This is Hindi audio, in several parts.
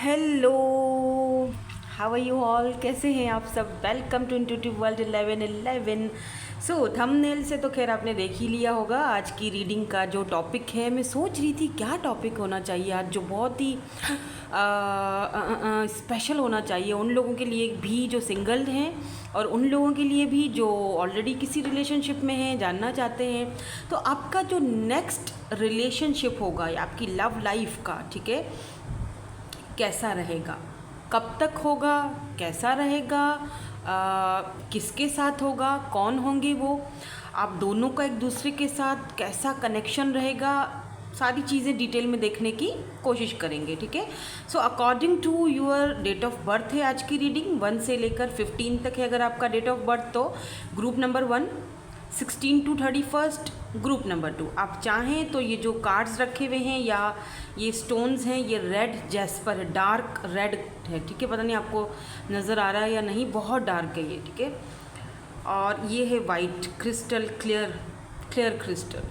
Hello, how are you all? कैसे हैं आप सब? Welcome to intuitive world 1111। So thumbnail से तो खैर आपने देख ही लिया होगा आज की रीडिंग का जो टॉपिक है। मैं सोच रही थी क्या टॉपिक होना चाहिए आज जो बहुत ही स्पेशल होना चाहिए उन लोगों के लिए भी जो सिंगल हैं और उन लोगों के लिए भी जो ऑलरेडी किसी रिलेशनशिप में हैं, जानना चाहते हैं। तो आपका जो नेक्स्ट रिलेशनशिप होगा या आपकी लव लाइफ का, ठीक है, कैसा रहेगा, कब तक होगा, कैसा रहेगा, किसके साथ होगा, कौन होंगे वो, आप दोनों का एक दूसरे के साथ कैसा कनेक्शन रहेगा, सारी चीज़ें डिटेल में देखने की कोशिश करेंगे। ठीक है। So according to your date of birth है आज की रीडिंग। 1 से लेकर 15 तक है अगर आपका डेट ऑफ बर्थ, तो group number 1, 16 to 31, group number 2। आप चाहें तो ये जो कार्ड्स रखे हुए हैं या ये स्टोन्स हैं, ये रेड जैस्पर है, डार्क रेड है। ठीक है, पता नहीं आपको नज़र आ रहा है या नहीं, बहुत डार्क है ये। ठीक है, और ये है वाइट क्रिस्टल, क्लियर क्रिस्टल।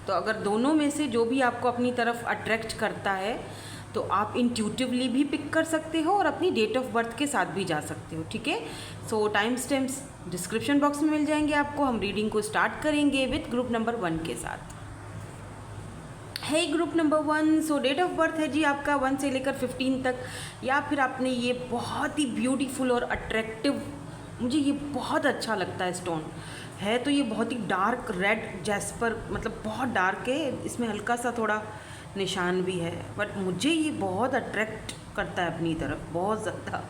तो अगर दोनों में से जो भी आपको अपनी तरफ अट्रैक्ट करता है तो आप इंट्यूटिवली भी पिक कर सकते हो और अपनी डेट ऑफ बर्थ के साथ भी जा सकते हो। ठीक है। सो टाइम स्टैम्प्स डिस्क्रिप्शन बॉक्स में मिल जाएंगे आपको। हम रीडिंग को स्टार्ट करेंगे विथ ग्रुप नंबर 1 के साथ। है group number 1। So date of birth है जी आपका 1 से लेकर 15 तक, या फिर आपने ये बहुत ही ब्यूटीफुल और अट्रैक्टिव, मुझे ये बहुत अच्छा लगता है स्टोन है। तो ये बहुत ही डार्क रेड जैस्पर, मतलब बहुत डार्क है, इसमें हल्का सा थोड़ा निशान भी है, बट मुझे ये बहुत अट्रैक्ट करता है अपनी तरफ, बहुत ज़्यादा,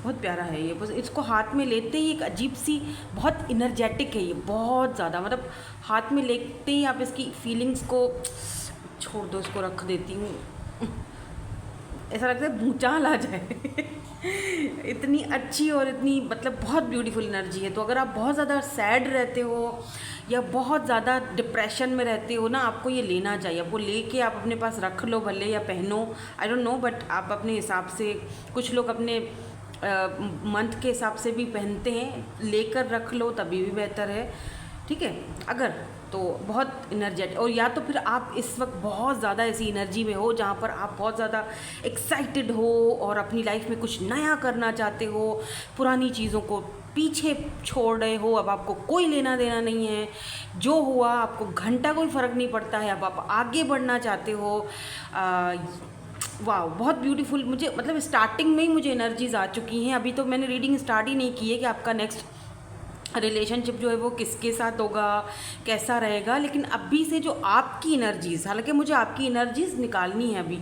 बहुत प्यारा है ये। बस इसको हाथ में लेते ही एक अजीब सी, बहुत इनर्जेटिक है ये, बहुत ज़्यादा, मतलब हाथ में लेते ही आप इसकी फीलिंग्स को छोड़ दो, इसको रख देती हूँ, ऐसा लगता है भूचाल आ जाए इतनी अच्छी और इतनी, मतलब बहुत ब्यूटीफुल एनर्जी है। तो अगर आप बहुत ज़्यादा सैड रहते हो या बहुत ज़्यादा डिप्रेशन में रहते हो ना, आपको ये लेना चाहिए। आपको लेके आप अपने पास रख लो, भले या पहनो, आई डोंट नो, बट आप अपने हिसाब से, कुछ लोग अपने मंथ के हिसाब से भी पहनते हैं, लेकर रख लो तभी भी बेहतर है। ठीक है, अगर तो बहुत इनर्जेटिक, और या तो फिर आप इस वक्त बहुत ज़्यादा ऐसी एनर्जी में हो जहाँ पर आप बहुत ज़्यादा एक्साइटेड हो और अपनी लाइफ में कुछ नया करना चाहते हो, पुरानी चीज़ों को पीछे छोड़ रहे हो, अब आपको कोई लेना देना नहीं है, जो हुआ आपको घंटा कोई फ़र्क नहीं पड़ता है, अब आप आगे बढ़ना चाहते हो। वाह, बहुत ब्यूटीफुल। मुझे मतलब स्टार्टिंग में ही मुझे एनर्जीज आ चुकी हैं। अभी तो मैंने रीडिंग स्टार्ट ही नहीं की है कि आपका नेक्स्ट रिलेशनशिप जो है वो किसके साथ होगा, कैसा रहेगा, लेकिन अभी से जो आपकी एनर्जीज़, हालांकि मुझे आपकी एनर्जीज़ निकालनी है अभी,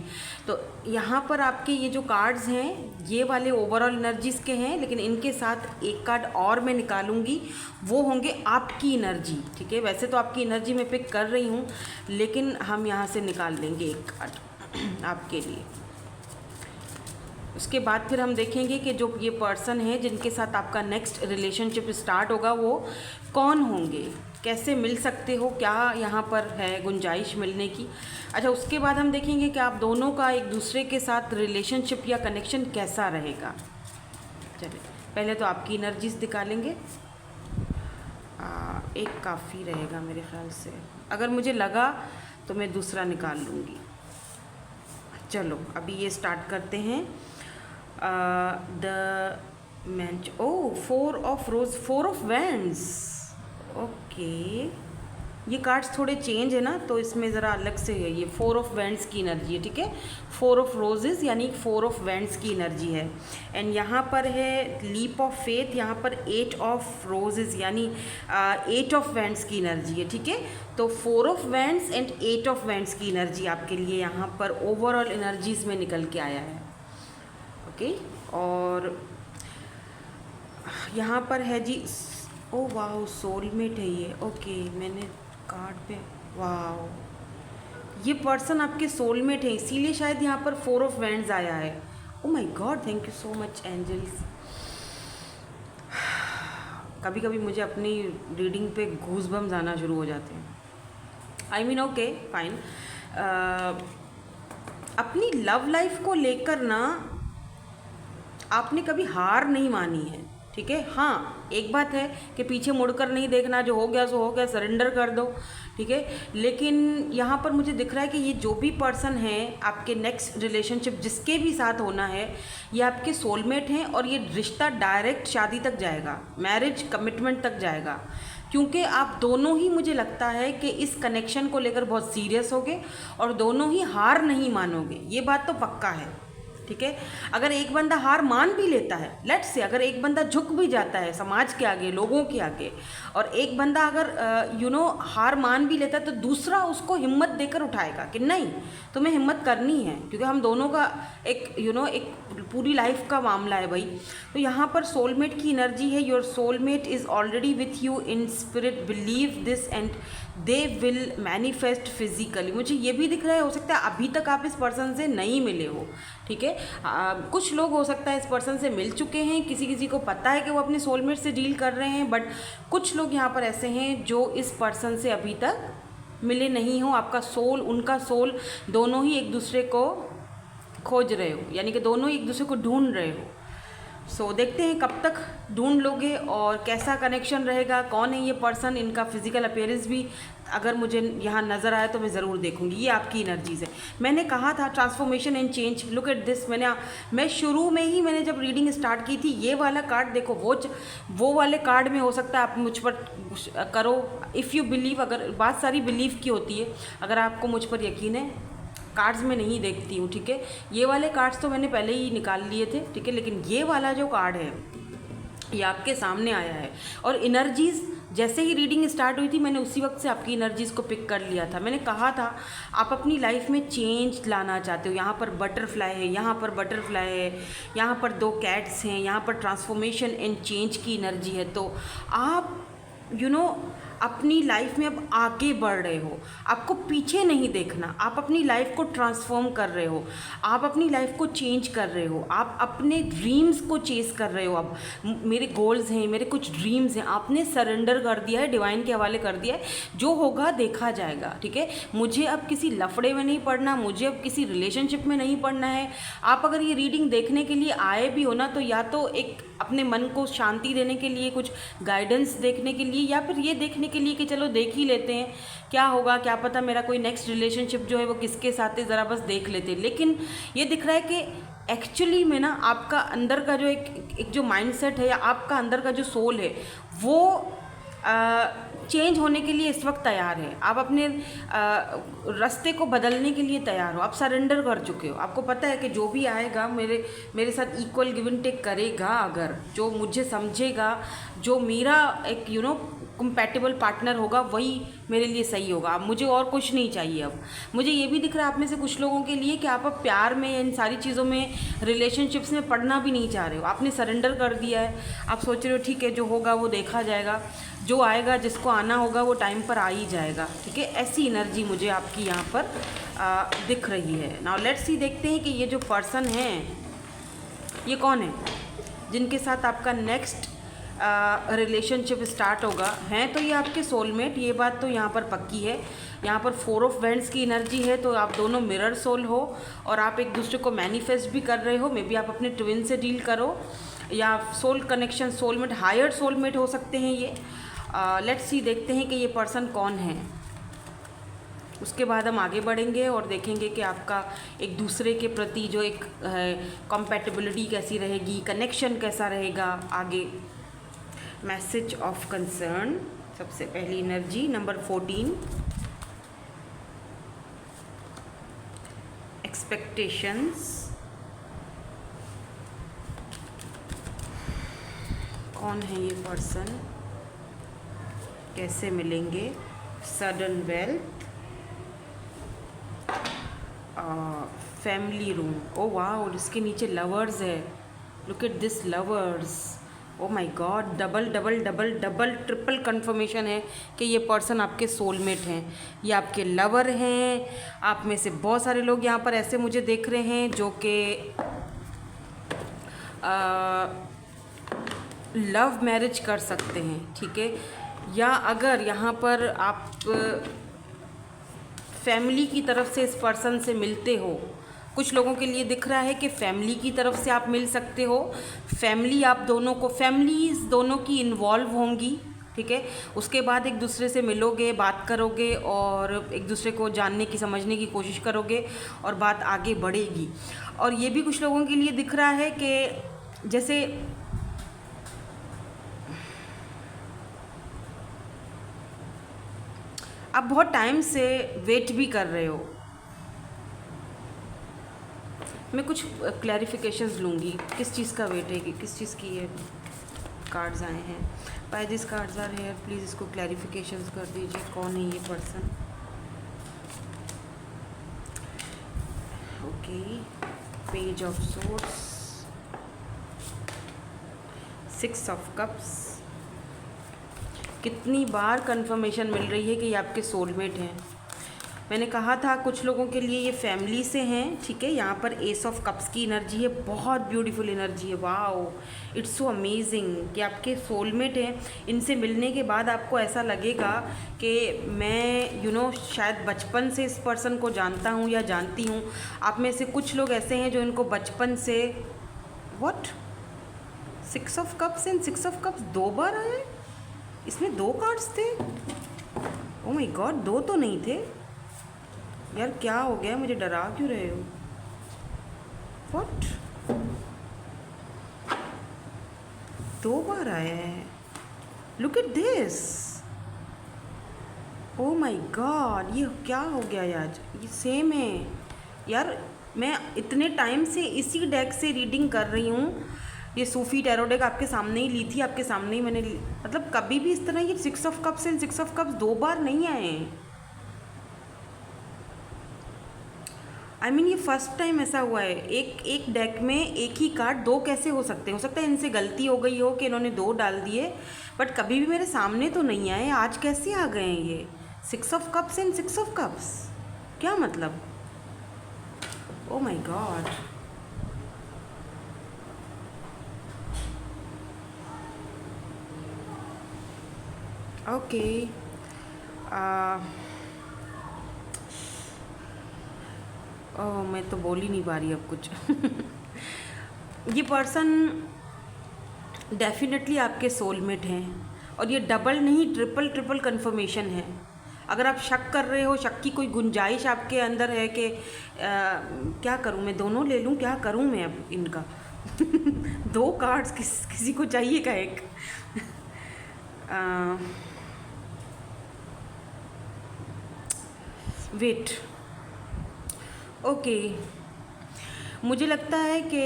तो यहाँ पर आपके ये जो कार्ड्स हैं ये वाले ओवरऑल एनर्जीज़ के हैं, लेकिन इनके साथ एक कार्ड और मैं निकालूंगी, वो होंगे आपकी एनर्जी। ठीक है, वैसे तो आपकी एनर्जी मैं पिक कर रही हूँ, लेकिन हम यहाँ से निकाल लेंगे एक कार्ड आपके लिए। उसके बाद फिर हम देखेंगे कि जो ये पर्सन है जिनके साथ आपका नेक्स्ट रिलेशनशिप स्टार्ट होगा वो कौन होंगे, कैसे मिल सकते हो, क्या यहाँ पर है गुंजाइश मिलने की। अच्छा, उसके बाद हम देखेंगे कि आप दोनों का एक दूसरे के साथ रिलेशनशिप या कनेक्शन कैसा रहेगा। चलिए, पहले तो आपकी एनर्जीज निकालेंगे। एक काफ़ी रहेगा मेरे ख्याल से, अगर मुझे लगा तो मैं दूसरा निकाल लूँगी। चलो अभी ये स्टार्ट करते हैं। The man, oh 4 of rose, 4 of wands. Okay, ये कार्ड्स थोड़े चेंज है ना, तो इसमें ज़रा अलग से है। ये 4 ऑफ वैंड्स की एनर्जी है। ठीक है, 4 ऑफ रोजेज़ यानी 4 ऑफ वैंड्स की एनर्जी है। एंड यहाँ पर है लीप ऑफ फेथ, यहाँ पर 8 ऑफ रोजेज़ यानी 8 ऑफ वैंड्स की एनर्जी है। ठीक है, तो 4 of wands and 8 of wands की एनर्जी आपके लिए यहाँ पर ओवरऑल एनर्जीज में निकल के आया है। ओके, और यहाँ पर है जी, ओ वाह, सोलमेट है ये। ओके, मैंने कार्ड पे, वाह, ये पर्सन आपके सोलमेट है, इसीलिए शायद यहाँ पर 4 ऑफ वैंड्स आया है। Oh my god, thank you so much angels. कभी कभी मुझे अपनी रीडिंग पे गूज़बम्स आना शुरू हो जाते हैं। I mean okay fine. अपनी लव लाइफ को लेकर ना आपने कभी हार नहीं मानी है। ठीक है, हाँ, एक बात है कि पीछे मुड़कर नहीं देखना, जो हो गया सो हो गया, सरेंडर कर दो। ठीक है। लेकिन यहाँ पर मुझे दिख रहा है कि ये जो भी पर्सन है आपके नेक्स्ट रिलेशनशिप जिसके भी साथ होना है, ये आपके सोलमेट हैं और ये रिश्ता डायरेक्ट शादी तक जाएगा, मैरिज कमिटमेंट तक जाएगा, क्योंकि आप दोनों ही, मुझे लगता है कि इस कनेक्शन को लेकर बहुत सीरियस होगे और दोनों ही हार नहीं मानोगे, ये बात तो पक्का है, ठीक है। अगर एक बंदा हार मान भी लेता है, लेट्स से अगर एक बंदा झुक भी जाता है समाज के आगे, लोगों के आगे, और एक बंदा अगर हार मान भी लेता है, तो दूसरा उसको हिम्मत देकर उठाएगा कि नहीं तुम्हें हिम्मत करनी है, क्योंकि हम दोनों का एक एक पूरी लाइफ का मामला है भाई। तो यहाँ पर सोलमेट की एनर्जी है, your soulmate is already with you in spirit, believe this and they will manifest physically. मुझे ये भी दिख रहा है, हो सकता है अभी तक आप इस पर्सन से नहीं मिले हो, ठीक है। कुछ लोग हो सकता है इस पर्सन से मिल चुके हैं, किसी किसी को पता है कि वो अपने सोलमेट से डील कर रहे हैं, बट कुछ लोग यहाँ पर ऐसे हैं जो इस पर्सन से अभी तक मिले नहीं हो। आपका सोल, उनका सोल, दोनों ही एक दूसरे को खोज रहे हो, यानी कि दोनों एक दूसरे को ढूंढ रहे हो। सो देखते हैं कब तक ढूंढ लोगे और कैसा कनेक्शन रहेगा, कौन है ये पर्सन, इनका फिजिकल अपीयरेंस भी अगर मुझे यहाँ नज़र आया तो मैं ज़रूर देखूंगी। ये आपकी एनर्जीज़ है। मैंने कहा था transformation and change, look at this. मैं शुरू में ही मैंने जब रीडिंग स्टार्ट की थी, ये वाला कार्ड देखो, वो वाले कार्ड में हो सकता है आप मुझ पर करो इफ़ यू बिलीव, अगर बात सारी बिलीव की होती है, अगर आपको मुझ पर यकीन है। कार्ड्स में नहीं देखती हूँ, ठीक है। ये वाले कार्ड्स तो मैंने पहले ही निकाल लिए थे, ठीक है, लेकिन ये वाला जो कार्ड है ये आपके सामने आया है। और एनर्जीज़ जैसे ही रीडिंग स्टार्ट हुई थी, मैंने उसी वक्त से आपकी एनर्जीज़ को पिक कर लिया था। मैंने कहा था आप अपनी लाइफ में चेंज लाना चाहते हो। यहाँ पर बटरफ्लाई है, यहाँ पर बटरफ्लाई है, यहाँ पर 2 कैट्स हैं, यहाँ पर ट्रांसफॉर्मेशन एंड चेंज की एनर्जी है। तो आप अपनी लाइफ में अब आगे बढ़ रहे हो, आपको पीछे नहीं देखना, आप अपनी लाइफ को ट्रांसफॉर्म कर रहे हो, आप अपनी लाइफ को चेंज कर रहे हो, आप अपने ड्रीम्स को चेस कर रहे हो। अब मेरे गोल्स हैं, मेरे कुछ ड्रीम्स हैं, आपने सरेंडर कर दिया है, डिवाइन के हवाले कर दिया है, जो होगा देखा जाएगा, ठीक है। मुझे अब किसी लफड़े में नहीं पड़ना, मुझे अब किसी रिलेशनशिप में नहीं पड़ना है। आप अगर ये रीडिंग देखने के लिए आए भी हो ना, तो या तो एक अपने मन को शांति देने के लिए, कुछ गाइडेंस देखने के लिए, या फिर ये देखने के लिए कि चलो देख ही लेते हैं क्या होगा, क्या पता मेरा कोई नेक्स्ट रिलेशनशिप जो है वो किसके साथ है, ज़रा बस देख लेते हैं। लेकिन ये दिख रहा है कि एक्चुअली में ना आपका अंदर का जो एक जो माइंडसेट है, या आपका अंदर का जो सोल है, वो चेंज होने के लिए इस वक्त तैयार है। आप अपने रास्ते को बदलने के लिए तैयार हो, आप सरेंडर कर चुके हो। आपको पता है कि जो भी आएगा मेरे साथ इक्वल गिव एंड टेक करेगा, अगर जो मुझे समझेगा, जो मेरा एक कंपैटिबल पार्टनर होगा, वही मेरे लिए सही होगा। अब मुझे और कुछ नहीं चाहिए। अब मुझे ये भी दिख रहा है आप में से कुछ लोगों के लिए कि आप अब प्यार में, इन सारी चीज़ों में, रिलेशनशिप्स में पढ़ना भी नहीं चाह रहे हो, आपने सरेंडर कर दिया है। आप सोच रहे हो ठीक है, जो होगा वो देखा जाएगा, जो आएगा, जिसको आना होगा वो टाइम पर आ ही जाएगा, ठीक है। ऐसी एनर्जी मुझे आपकी यहाँ पर दिख रही है। नाउ लेट्स सी, देखते हैं कि ये जो पर्सन है ये कौन है जिनके साथ आपका नेक्स्ट रिलेशनशिप स्टार्ट होगा। हैं तो ये आपके सोलमेट, ये बात तो यहाँ पर पक्की है। यहाँ पर 4 ऑफ वैंड्स की एनर्जी है, तो आप दोनों मिरर सोल हो और आप एक दूसरे को मैनिफेस्ट भी कर रहे हो। मे बी आप अपने ट्विन से डील करो, या soul connection, soulmate, higher soulmate हो सकते हैं ये। लेट्स सी, देखते हैं कि ये पर्सन कौन है। उसके बाद हम आगे बढ़ेंगे और देखेंगे कि आपका एक दूसरे के प्रति जो एक कंपैटिबिलिटी कैसी रहेगी, कनेक्शन कैसा रहेगा आगे। मैसेज ऑफ कंसर्न, सबसे पहली एनर्जी नंबर 14, एक्सपेक्टेशंस। कौन है ये पर्सन, कैसे मिलेंगे, सडन वेल्थ, फैमिली रूम। ओ वाह, इसके नीचे लवर्स है, look at this lovers. O my God, double triple confirmation है कि ये पर्सन आपके सोलमेट हैं, ये आपके लवर हैं। आप में से बहुत सारे लोग यहाँ पर ऐसे मुझे देख रहे हैं जो कि लव मैरिज कर सकते हैं, ठीक है। या अगर यहाँ पर आप फैमिली की तरफ से इस पर्सन से मिलते हो, कुछ लोगों के लिए दिख रहा है कि फैमिली की तरफ से आप मिल सकते हो। फैमिली आप दोनों को, फैमिलीज़ दोनों की इन्वॉल्व होंगी, ठीक है। उसके बाद एक दूसरे से मिलोगे, बात करोगे और एक दूसरे को जानने की, समझने की कोशिश करोगे और बात आगे बढ़ेगी। और ये भी कुछ लोगों के लिए दिख रहा है कि जैसे आप बहुत टाइम से वेट भी कर रहे हो। मैं कुछ क्लैरिफिकेशंस लूँगी किस चीज़ का वेट है, कि किस चीज़ की ये कार्ड्स आए हैं। By this cards are here, please इसको क्लैरिफिकेशंस कर दीजिए, कौन है ये person. Okay, page of swords, 6 of cups. कितनी बार कंफर्मेशन मिल रही है कि ये आपके सोलमेट हैं। मैंने कहा था कुछ लोगों के लिए ये फैमिली से हैं, ठीक है। यहाँ पर एस ऑफ कप्स की एनर्जी है, बहुत ब्यूटीफुल एनर्जी है। वाओ, इट्स सो अमेजिंग कि आपके सोलमेट हैं। इनसे मिलने के बाद आपको ऐसा लगेगा कि मैं शायद बचपन से इस पर्सन को जानता हूँ या जानती हूँ। आप में से कुछ लोग ऐसे हैं जो इनको बचपन से what 6 of cups and 6 of cups 2 बार आए। इसमें 2 कार्ड्स थे। ओह माय गॉड, 2 तो नहीं थे यार। क्या हो गया, मुझे डरा क्यों रहे हो? व्हाट, 2 बार आया है। Look at this. Oh my God, ये क्या हो गया यार? ये सेम है यार। मैं इतने टाइम से इसी डेक से रीडिंग कर रही हूँ। ये सूफी टैरो डेक आपके सामने ही ली थी, आपके सामने ही मैंने मतलब कभी भी इस तरह ये 6 of cups and 6 of cups 2 बार नहीं आए हैं। आई मीन ये फर्स्ट टाइम ऐसा हुआ है। एक डेक में एक ही कार्ड 2 कैसे हो सकते हैं? हो सकता है इनसे गलती हो गई हो कि इन्होंने 2 डाल दिए, बट कभी भी मेरे सामने तो नहीं आए। आज कैसे आ गए हैं ये 6 of cups and 6 of cups? क्या मतलब? Oh my God. ओके, ओह मैं तो बोल ही नहीं पा रही अब कुछ। ये पर्सन डेफिनेटली आपके सोलमेट हैं और ये डबल नहीं ट्रिपल कंफर्मेशन है। अगर आप शक कर रहे हो, शक की कोई गुंजाइश आपके अंदर है कि क्या करूं मैं, दोनों ले लूं, क्या करूं मैं अब इनका। 2 कार्ड्स किसी को चाहिए का एक। वेट, ओके, मुझे लगता है कि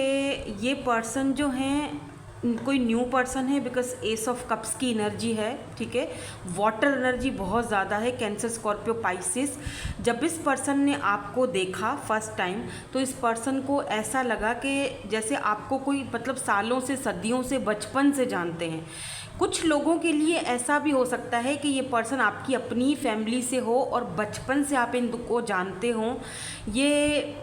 ये पर्सन जो हैं कोई न्यू पर्सन है, बिकॉज एस ऑफ कप्स की एनर्जी है, ठीक है। वाटर एनर्जी बहुत ज़्यादा है, कैंसर, स्कॉर्पियो, पाइसिस। जब इस पर्सन ने आपको देखा फर्स्ट टाइम तो इस पर्सन को ऐसा लगा कि जैसे आपको कोई मतलब सालों से, सदियों से, बचपन से जानते हैं। कुछ लोगों के लिए ऐसा भी हो सकता है कि ये पर्सन आपकी अपनी फैमिली से हो और बचपन से आप इनको जानते हों। ये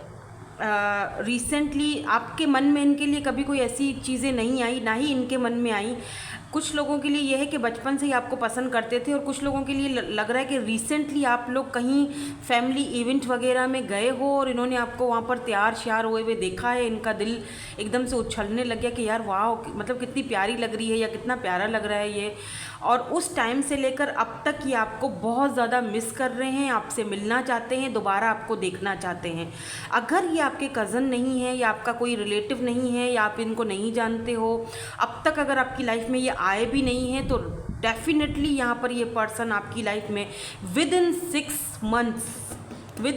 रिसेंटली आपके मन में इनके लिए कभी कोई ऐसी चीज़ें नहीं आई, ना ही इनके मन में आई। कुछ लोगों के लिए यह है कि बचपन से ही आपको पसंद करते थे और कुछ लोगों के लिए लग रहा है कि रिसेंटली आप लोग कहीं फैमिली इवेंट वगैरह में गए हो और इन्होंने आपको वहाँ पर तैयार श्यार हुए हुए देखा है। इनका दिल एकदम से उछलने लग गया कि यार वाह, मतलब कितनी प्यारी लग रही है या कितना प्यारा लग रहा है ये। और उस टाइम से लेकर अब तक ये आपको बहुत ज़्यादा मिस कर रहे हैं, आपसे मिलना चाहते हैं, दोबारा आपको देखना चाहते हैं। अगर ये आपके कज़न नहीं है या आपका कोई रिलेटिव नहीं है या आप इनको नहीं जानते हो, अब तक अगर आपकी लाइफ में ये आए भी नहीं हैं, तो डेफिनेटली यहाँ पर ये पर्सन आपकी लाइफ में विद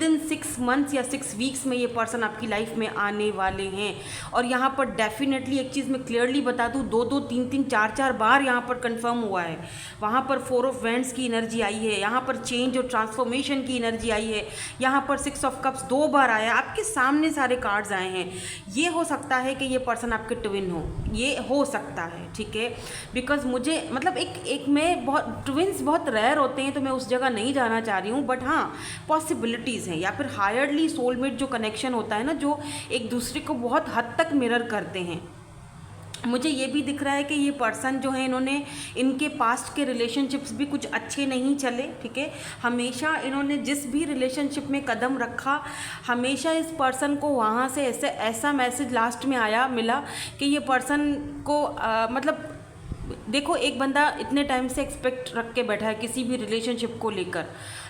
इन 6 मंथ्स या 6 वीक्स में ये पर्सन आपकी लाइफ में आने वाले हैं। और यहाँ पर डेफिनेटली एक चीज़ मैं क्लियरली बता दूँ, 2-2, 3-3, 4-4 बार यहाँ पर कंफर्म हुआ है। वहाँ पर 4 ऑफ वैंड्स की एनर्जी आई है, यहाँ पर चेंज और ट्रांसफॉर्मेशन की एनर्जी आई है, यहाँ पर 6 ऑफ कप्स 2 बार आया। आपके सामने सारे कार्ड्स आए हैं। ये हो सकता है कि ये पर्सन आपके ट्विन ये हो सकता है, ठीक है। बिकॉज मुझे मतलब एक में बहुत ट्विन्स बहुत रेयर होते हैं, तो मैं उस जगह नहीं जाना चाह रही हूँ, बट हाँ पॉसिबिलिटीज़ हैं। या फिर हायरली सोलमेट जो कनेक्शन होता है ना, जो एक दूसरे को बहुत हद तक मिरर करते हैं। मुझे ये भी दिख रहा है कि ये पर्सन जो है, इनके पास्ट के रिलेशनशिप्स भी कुछ अच्छे नहीं चले, ठीक है। हमेशा इन्होंने जिस भी रिलेशनशिप में कदम रखा, हमेशा इस पर्सन को वहाँ से ऐसा मैसेज लास्ट में मिला कि ये पर्सन को मतलब देखो एक बंदा इतने टाइम से एक्सपेक्ट रख के बैठा है किसी भी रिलेशनशिप को लेकर,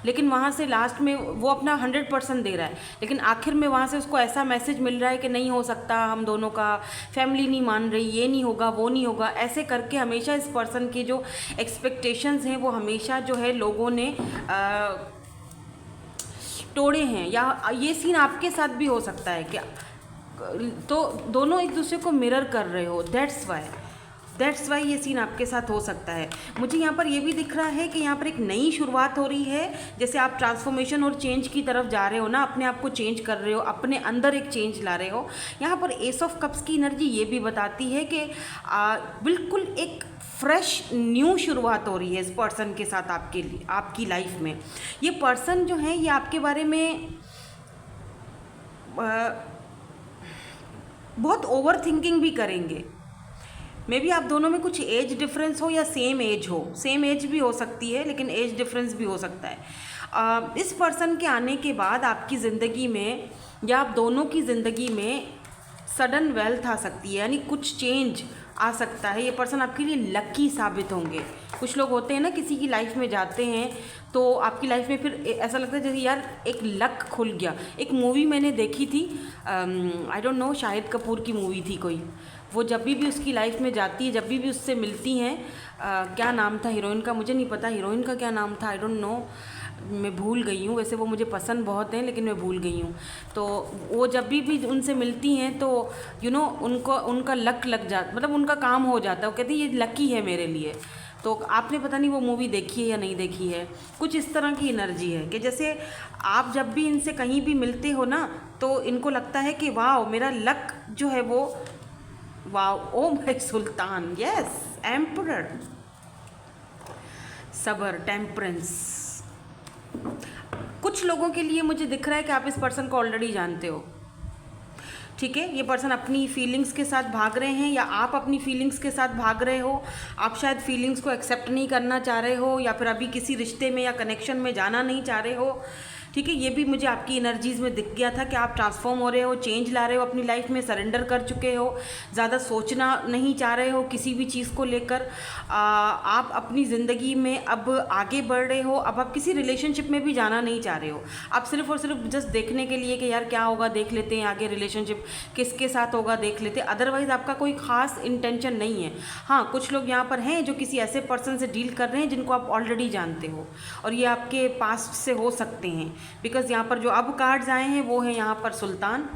लेकिन वहाँ से लास्ट में वो अपना 100% दे रहा है, लेकिन आखिर में वहाँ से उसको ऐसा मैसेज मिल रहा है कि नहीं हो सकता, हम दोनों का फैमिली नहीं मान रही, ये नहीं होगा, वो नहीं होगा। ऐसे करके हमेशा इस पर्सन की जो एक्सपेक्टेशंस हैं वो हमेशा जो है लोगों ने तोड़े हैं, या ये सीन आपके साथ भी हो सकता है क्या? तो दोनों एक दूसरे को मिरर कर रहे हो, दैट्स वाई ये सीन आपके साथ हो सकता है। मुझे यहाँ पर ये भी दिख रहा है कि यहाँ पर एक नई शुरुआत हो रही है, जैसे आप ट्रांसफॉर्मेशन और चेंज की तरफ जा रहे हो ना, अपने आप को चेंज कर रहे हो, अपने अंदर एक चेंज ला रहे हो। यहाँ पर एस ऑफ कप्स की एनर्जी ये भी बताती है कि बिल्कुल एक फ्रेश न्यू शुरुआत हो रही है इस पर्सन के साथ आपके लिए, आपकी लाइफ में। ये पर्सन जो है ये आपके बारे में बहुत ओवर थिंकिंग भी करेंगे। मे बी आप दोनों में कुछ एज डिफरेंस हो या सेम एज भी हो सकती है, लेकिन एज डिफरेंस भी हो सकता है। इस पर्सन के आने के बाद आपकी ज़िंदगी में या आप दोनों की ज़िंदगी में सडन वेल्थ आ सकती है, यानी कुछ चेंज आ सकता है। ये पर्सन आपके लिए लकी साबित होंगे। कुछ लोग होते हैं ना, किसी की लाइफ में जाते हैं तो आपकी लाइफ में फिर ऐसा लगता है जैसे यार एक लक खुल गया। एक मूवी मैंने देखी थी, I don't know, Shahid Kapoor की मूवी थी कोई। वो जब भी उसकी लाइफ में जाती है, जब भी उससे मिलती हैं, क्या नाम था हीरोइन का मुझे नहीं पता, हीरोइन का क्या नाम था आई डोंट नो, मैं भूल गई हूँ। वैसे वो मुझे पसंद बहुत हैं लेकिन मैं भूल गई हूँ। तो वो जब भी उनसे मिलती हैं तो उनको उनका लक लग जाता, मतलब उनका काम हो जाता है। वो कहती है ये लकी है मेरे लिए। तो आपने पता नहीं वो मूवी देखी है या नहीं देखी है। कुछ इस तरह की एनर्जी है कि जैसे आप जब भी इनसे कहीं भी मिलते हो ना, तो इनको लगता है कि वाह मेरा लक जो है वो, वाह oh my Sultan, yes, emperor, सबर, टेम्परेंस। कुछ लोगों के लिए मुझे दिख रहा है कि आप इस पर्सन को ऑलरेडी जानते हो, ठीक है। ये पर्सन अपनी फीलिंग्स के साथ भाग रहे हैं या आप अपनी फीलिंग्स के साथ भाग रहे हो। आप शायद फीलिंग्स को एक्सेप्ट नहीं करना चाह रहे हो, या फिर अभी किसी रिश्ते में या कनेक्शन में जाना नहीं चाह रहे हो, ठीक है। ये भी मुझे आपकी एनर्जीज़ में दिख गया था कि आप ट्रांसफॉर्म हो रहे हो, चेंज ला रहे हो अपनी लाइफ में, सरेंडर कर चुके हो, ज़्यादा सोचना नहीं चाह रहे हो किसी भी चीज़ को लेकर। आप अपनी ज़िंदगी में अब आगे बढ़ रहे हो। अब आप किसी रिलेशनशिप में भी जाना नहीं चाह रहे हो। आप सिर्फ और सिर्फ जस्ट देखने के लिए कि यार क्या होगा, देख लेते हैं आगे रिलेशनशिप किसके साथ होगा, देख लेते हैं। अदरवाइज़ आपका कोई ख़ास इंटेंशन नहीं है। हाँ, कुछ लोग यहाँ पर हैं जो किसी ऐसे पर्सन से डील कर रहे हैं जिनको आप ऑलरेडी जानते हो, और ये आपके पास्ट से हो सकते हैं। बिकॉज यहाँ पर जो अब कार्ड्स आए हैं वो है यहाँ पर सुल्तान,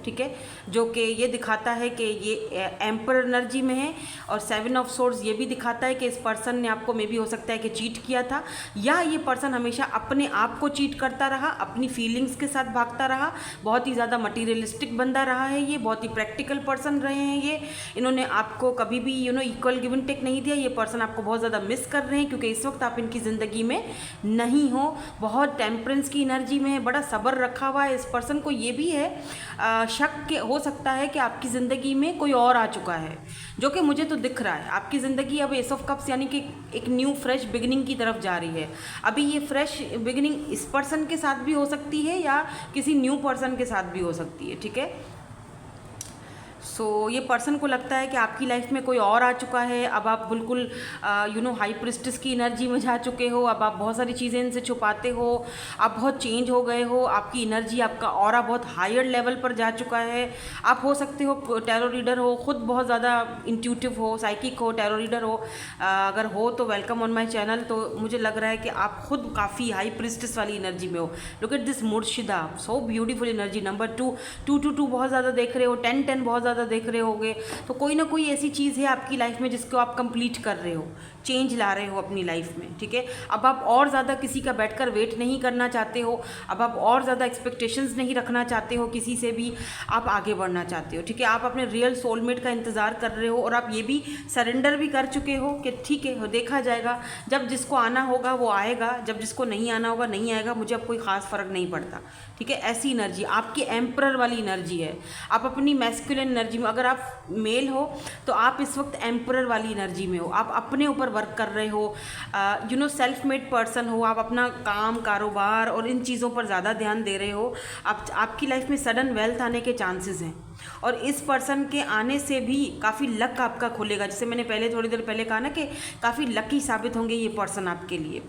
ठीक है, जो कि ये दिखाता है कि ये एम्पर एनर्जी में है। और 7 ऑफ सोर्ड्स ये भी दिखाता है कि इस पर्सन ने आपको मे भी हो सकता है कि चीट किया था, या ये पर्सन हमेशा अपने आप को चीट करता रहा, अपनी फीलिंग्स के साथ भागता रहा, बहुत ही ज़्यादा मटीरियलिस्टिक बंदा रहा है, ये बहुत ही प्रैक्टिकल पर्सन रहे हैं। ये इन्होंने आपको कभी भी इक्वल गिव एंड टेक नहीं दिया। ये पर्सन आपको बहुत ज़्यादा मिस कर रहे हैं क्योंकि इस वक्त आप इनकी ज़िंदगी में नहीं हो। बहुत टेम्परेंस की एनर्जी में है, बड़ा सब्र रखा हुआ है इस पर्सन को। ये भी है शक के हो सकता है कि आपकी ज़िंदगी में कोई और आ चुका है, जो कि मुझे तो दिख रहा है। आपकी ज़िंदगी अब एस ऑफ कप्स यानी कि एक न्यू फ्रेश बिगिनिंग की तरफ जा रही है। अभी ये फ्रेश बिगिनिंग इस पर्सन के साथ भी हो सकती है या किसी न्यू पर्सन के साथ भी हो सकती है, ठीक है। सो ये पर्सन को लगता है कि आपकी लाइफ में कोई और आ चुका है। अब आप बिल्कुल हाई प्रिस्टिस की एनर्जी में जा चुके हो। अब आप बहुत सारी चीज़ें इनसे छुपाते हो, आप बहुत चेंज हो गए हो, आपकी एनर्जी, आपका ऑरा बहुत हायर लेवल पर जा चुका है। आप हो सकते हो टैरो रीडर हो, खुद बहुत ज़्यादा इंट्यूटिव हो, साइकिक हो, टैरो रीडर हो। अगर हो तो वेलकम ऑन माई चैनल। तो मुझे लग रहा है कि आप खुद काफ़ी हाई प्रिस्टिस वाली एनर्जी में हो। Look at this Murshida, so beautiful energy. Number 2 बहुत ज़्यादा देख रहे हो, 10 बहुत ज़्यादा देख रहे होगे। तो कोई ना कोई ऐसी चीज़ है आपकी लाइफ में जिसको आप कंप्लीट कर रहे हो, चेंज ला रहे हो अपनी लाइफ में, ठीक है। अब आप और ज़्यादा किसी का बैठकर वेट नहीं करना चाहते हो। अब आप और ज़्यादा एक्सपेक्टेशंस नहीं रखना चाहते हो किसी से भी। आप आगे बढ़ना चाहते हो, ठीक है। आप अपने रियल सोलमेट का इंतज़ार कर रहे हो, और आप ये भी सरेंडर भी कर चुके हो कि ठीक है देखा जाएगा, जब जिसको आना होगा वो आएगा, जब जिसको नहीं आना होगा नहीं आएगा, मुझे अब कोई ख़ास फ़र्क नहीं पड़ता, ठीक है। ऐसी एनर्जी आपकी एम्परर वाली एनर्जी है। आप अपनी मैस्कुलिन एनर्जी एनर्जी में, अगर आप मेल हो तो आप इस वक्त एम्परर वाली एनर्जी में हो, आप अपने ऊपर वर्क कर रहे हो, सेल्फ मेड पर्सन हो, आप अपना काम, कारोबार और इन चीज़ों पर ज़्यादा ध्यान दे रहे हो। आपकी लाइफ में सडन वेल्थ आने के चांसेस हैं, और इस पर्सन के आने से भी काफ़ी लक आपका खुलेगा। जैसे मैंने थोड़ी देर पहले कहा ना कि काफ़ी लकी साबित होंगे ये पर्सन आपके लिए।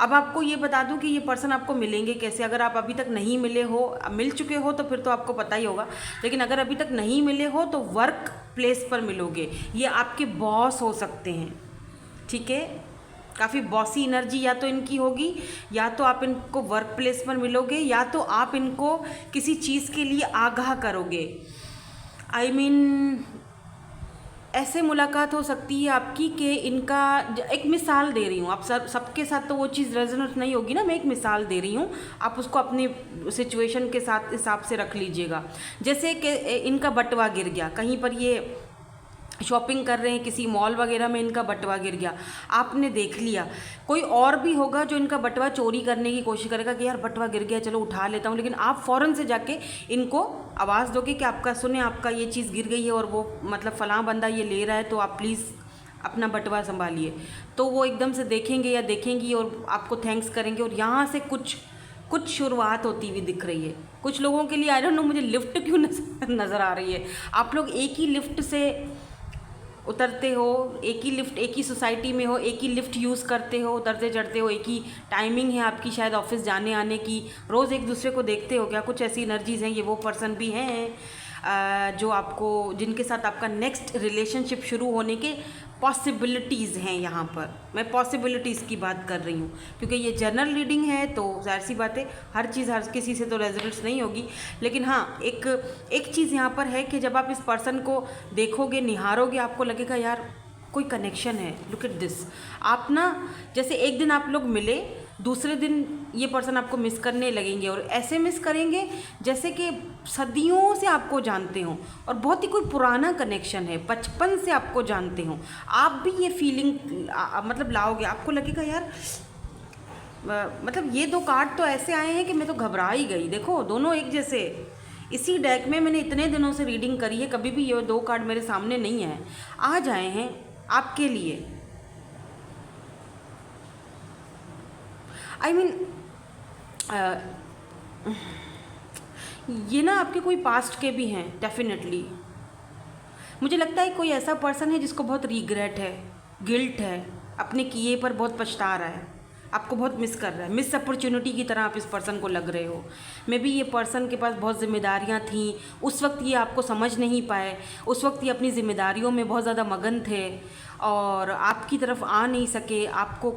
अब आपको ये बता दूं कि ये पर्सन आपको मिलेंगे कैसे। अगर आप अभी तक नहीं मिले हो, मिल चुके हो तो फिर तो आपको पता ही होगा, लेकिन अगर अभी तक नहीं मिले हो तो वर्क प्लेस पर मिलोगे। ये आपके बॉस हो सकते हैं, ठीक है, काफ़ी बॉसी एनर्जी या तो इनकी होगी, या तो आप इनको वर्क प्लेस पर मिलोगे, या तो आप इनको किसी चीज़ के लिए आगाह करोगे। I mean, ऐसे मुलाकात हो सकती है आपकी कि इनका, एक मिसाल दे रही हूँ, आप सबके साथ तो वो चीज़ रेजोनेट नहीं होगी ना, मैं एक मिसाल दे रही हूँ, आप उसको अपनी सिचुएशन के साथ हिसाब से रख लीजिएगा। जैसे कि इनका बटवा गिर गया, कहीं पर ये शॉपिंग कर रहे हैं, किसी मॉल वगैरह में इनका बटवा गिर गया, आपने देख लिया। कोई और भी होगा जो इनका बटवा चोरी करने की कोशिश करेगा कि यार बटवा गिर गया, चलो उठा लेता हूँ, लेकिन आप फ़ौरन से जाके इनको आवाज़ दोगे कि आपका सुने, आपका ये चीज़ गिर गई है और वो फ़लाँ बंदा ये ले रहा है, तो आप प्लीज़ अपना बटवा संभालिए। तो वो एकदम से देखेंगे या देखेंगी और आपको थैंक्स करेंगे, और यहाँ से कुछ शुरुआत होती हुई दिख रही है। कुछ लोगों के लिए आई डोंट नो मुझे लिफ्ट क्यों नज़र आ रही है। आप लोग एक ही लिफ्ट से उतरते हो, एक ही सोसाइटी में हो, एक ही लिफ्ट यूज़ करते हो, उतरते चढ़ते हो, एक ही टाइमिंग है आपकी शायद ऑफिस जाने आने की, रोज़ एक दूसरे को देखते हो क्या? कुछ ऐसी एनर्जीज़ हैं। ये वो पर्सन भी हैं जो आपको, जिनके साथ आपका नेक्स्ट रिलेशनशिप शुरू होने के पॉसिबिलिटीज़ हैं। यहाँ पर मैं पॉसिबिलिटीज़ की बात कर रही हूँ, क्योंकि ये जनरल रीडिंग है तो जाहिर सी बात है हर चीज़ हर किसी से तो रेजोनेट नहीं होगी। लेकिन हाँ, एक चीज़ यहाँ पर है कि जब आप इस पर्सन को देखोगे, निहारोगे, आपको लगेगा यार कोई कनेक्शन है। Look at this. आप ना, जैसे एक दिन आप लोग मिले, दूसरे दिन ये पर्सन आपको मिस करने लगेंगे, और ऐसे मिस करेंगे जैसे कि सदियों से आपको जानते हो और बहुत ही कोई पुराना कनेक्शन है, बचपन से आपको जानते हो। आप भी ये फीलिंग मतलब लाओगे, आपको लगेगा यार मतलब ये दो कार्ड तो ऐसे आए हैं कि मैं तो घबरा ही गई। देखो दोनों एक जैसे। इसी डेक में मैंने इतने दिनों से रीडिंग करी है, कभी भी ये दो कार्ड मेरे सामने नहीं आए, आज आए हैं आपके लिए। I mean, ये ना आपके कोई पास्ट के भी हैं डेफिनेटली। मुझे लगता है कोई ऐसा पर्सन है जिसको बहुत रिग्रेट है, गिल्ट है, अपने किए पर बहुत पछता रहा है, आपको बहुत मिस कर रहा है। मिस अपॉर्चुनिटी की तरह आप इस पर्सन को लग रहे हो। मे बी ये पर्सन के पास बहुत जिम्मेदारियां थीं, उस वक्त ये आपको समझ नहीं पाए, उस वक्त ये अपनी जिम्मेदारियों में बहुत ज़्यादा मगन थे और आपकी तरफ आ नहीं सके, आपको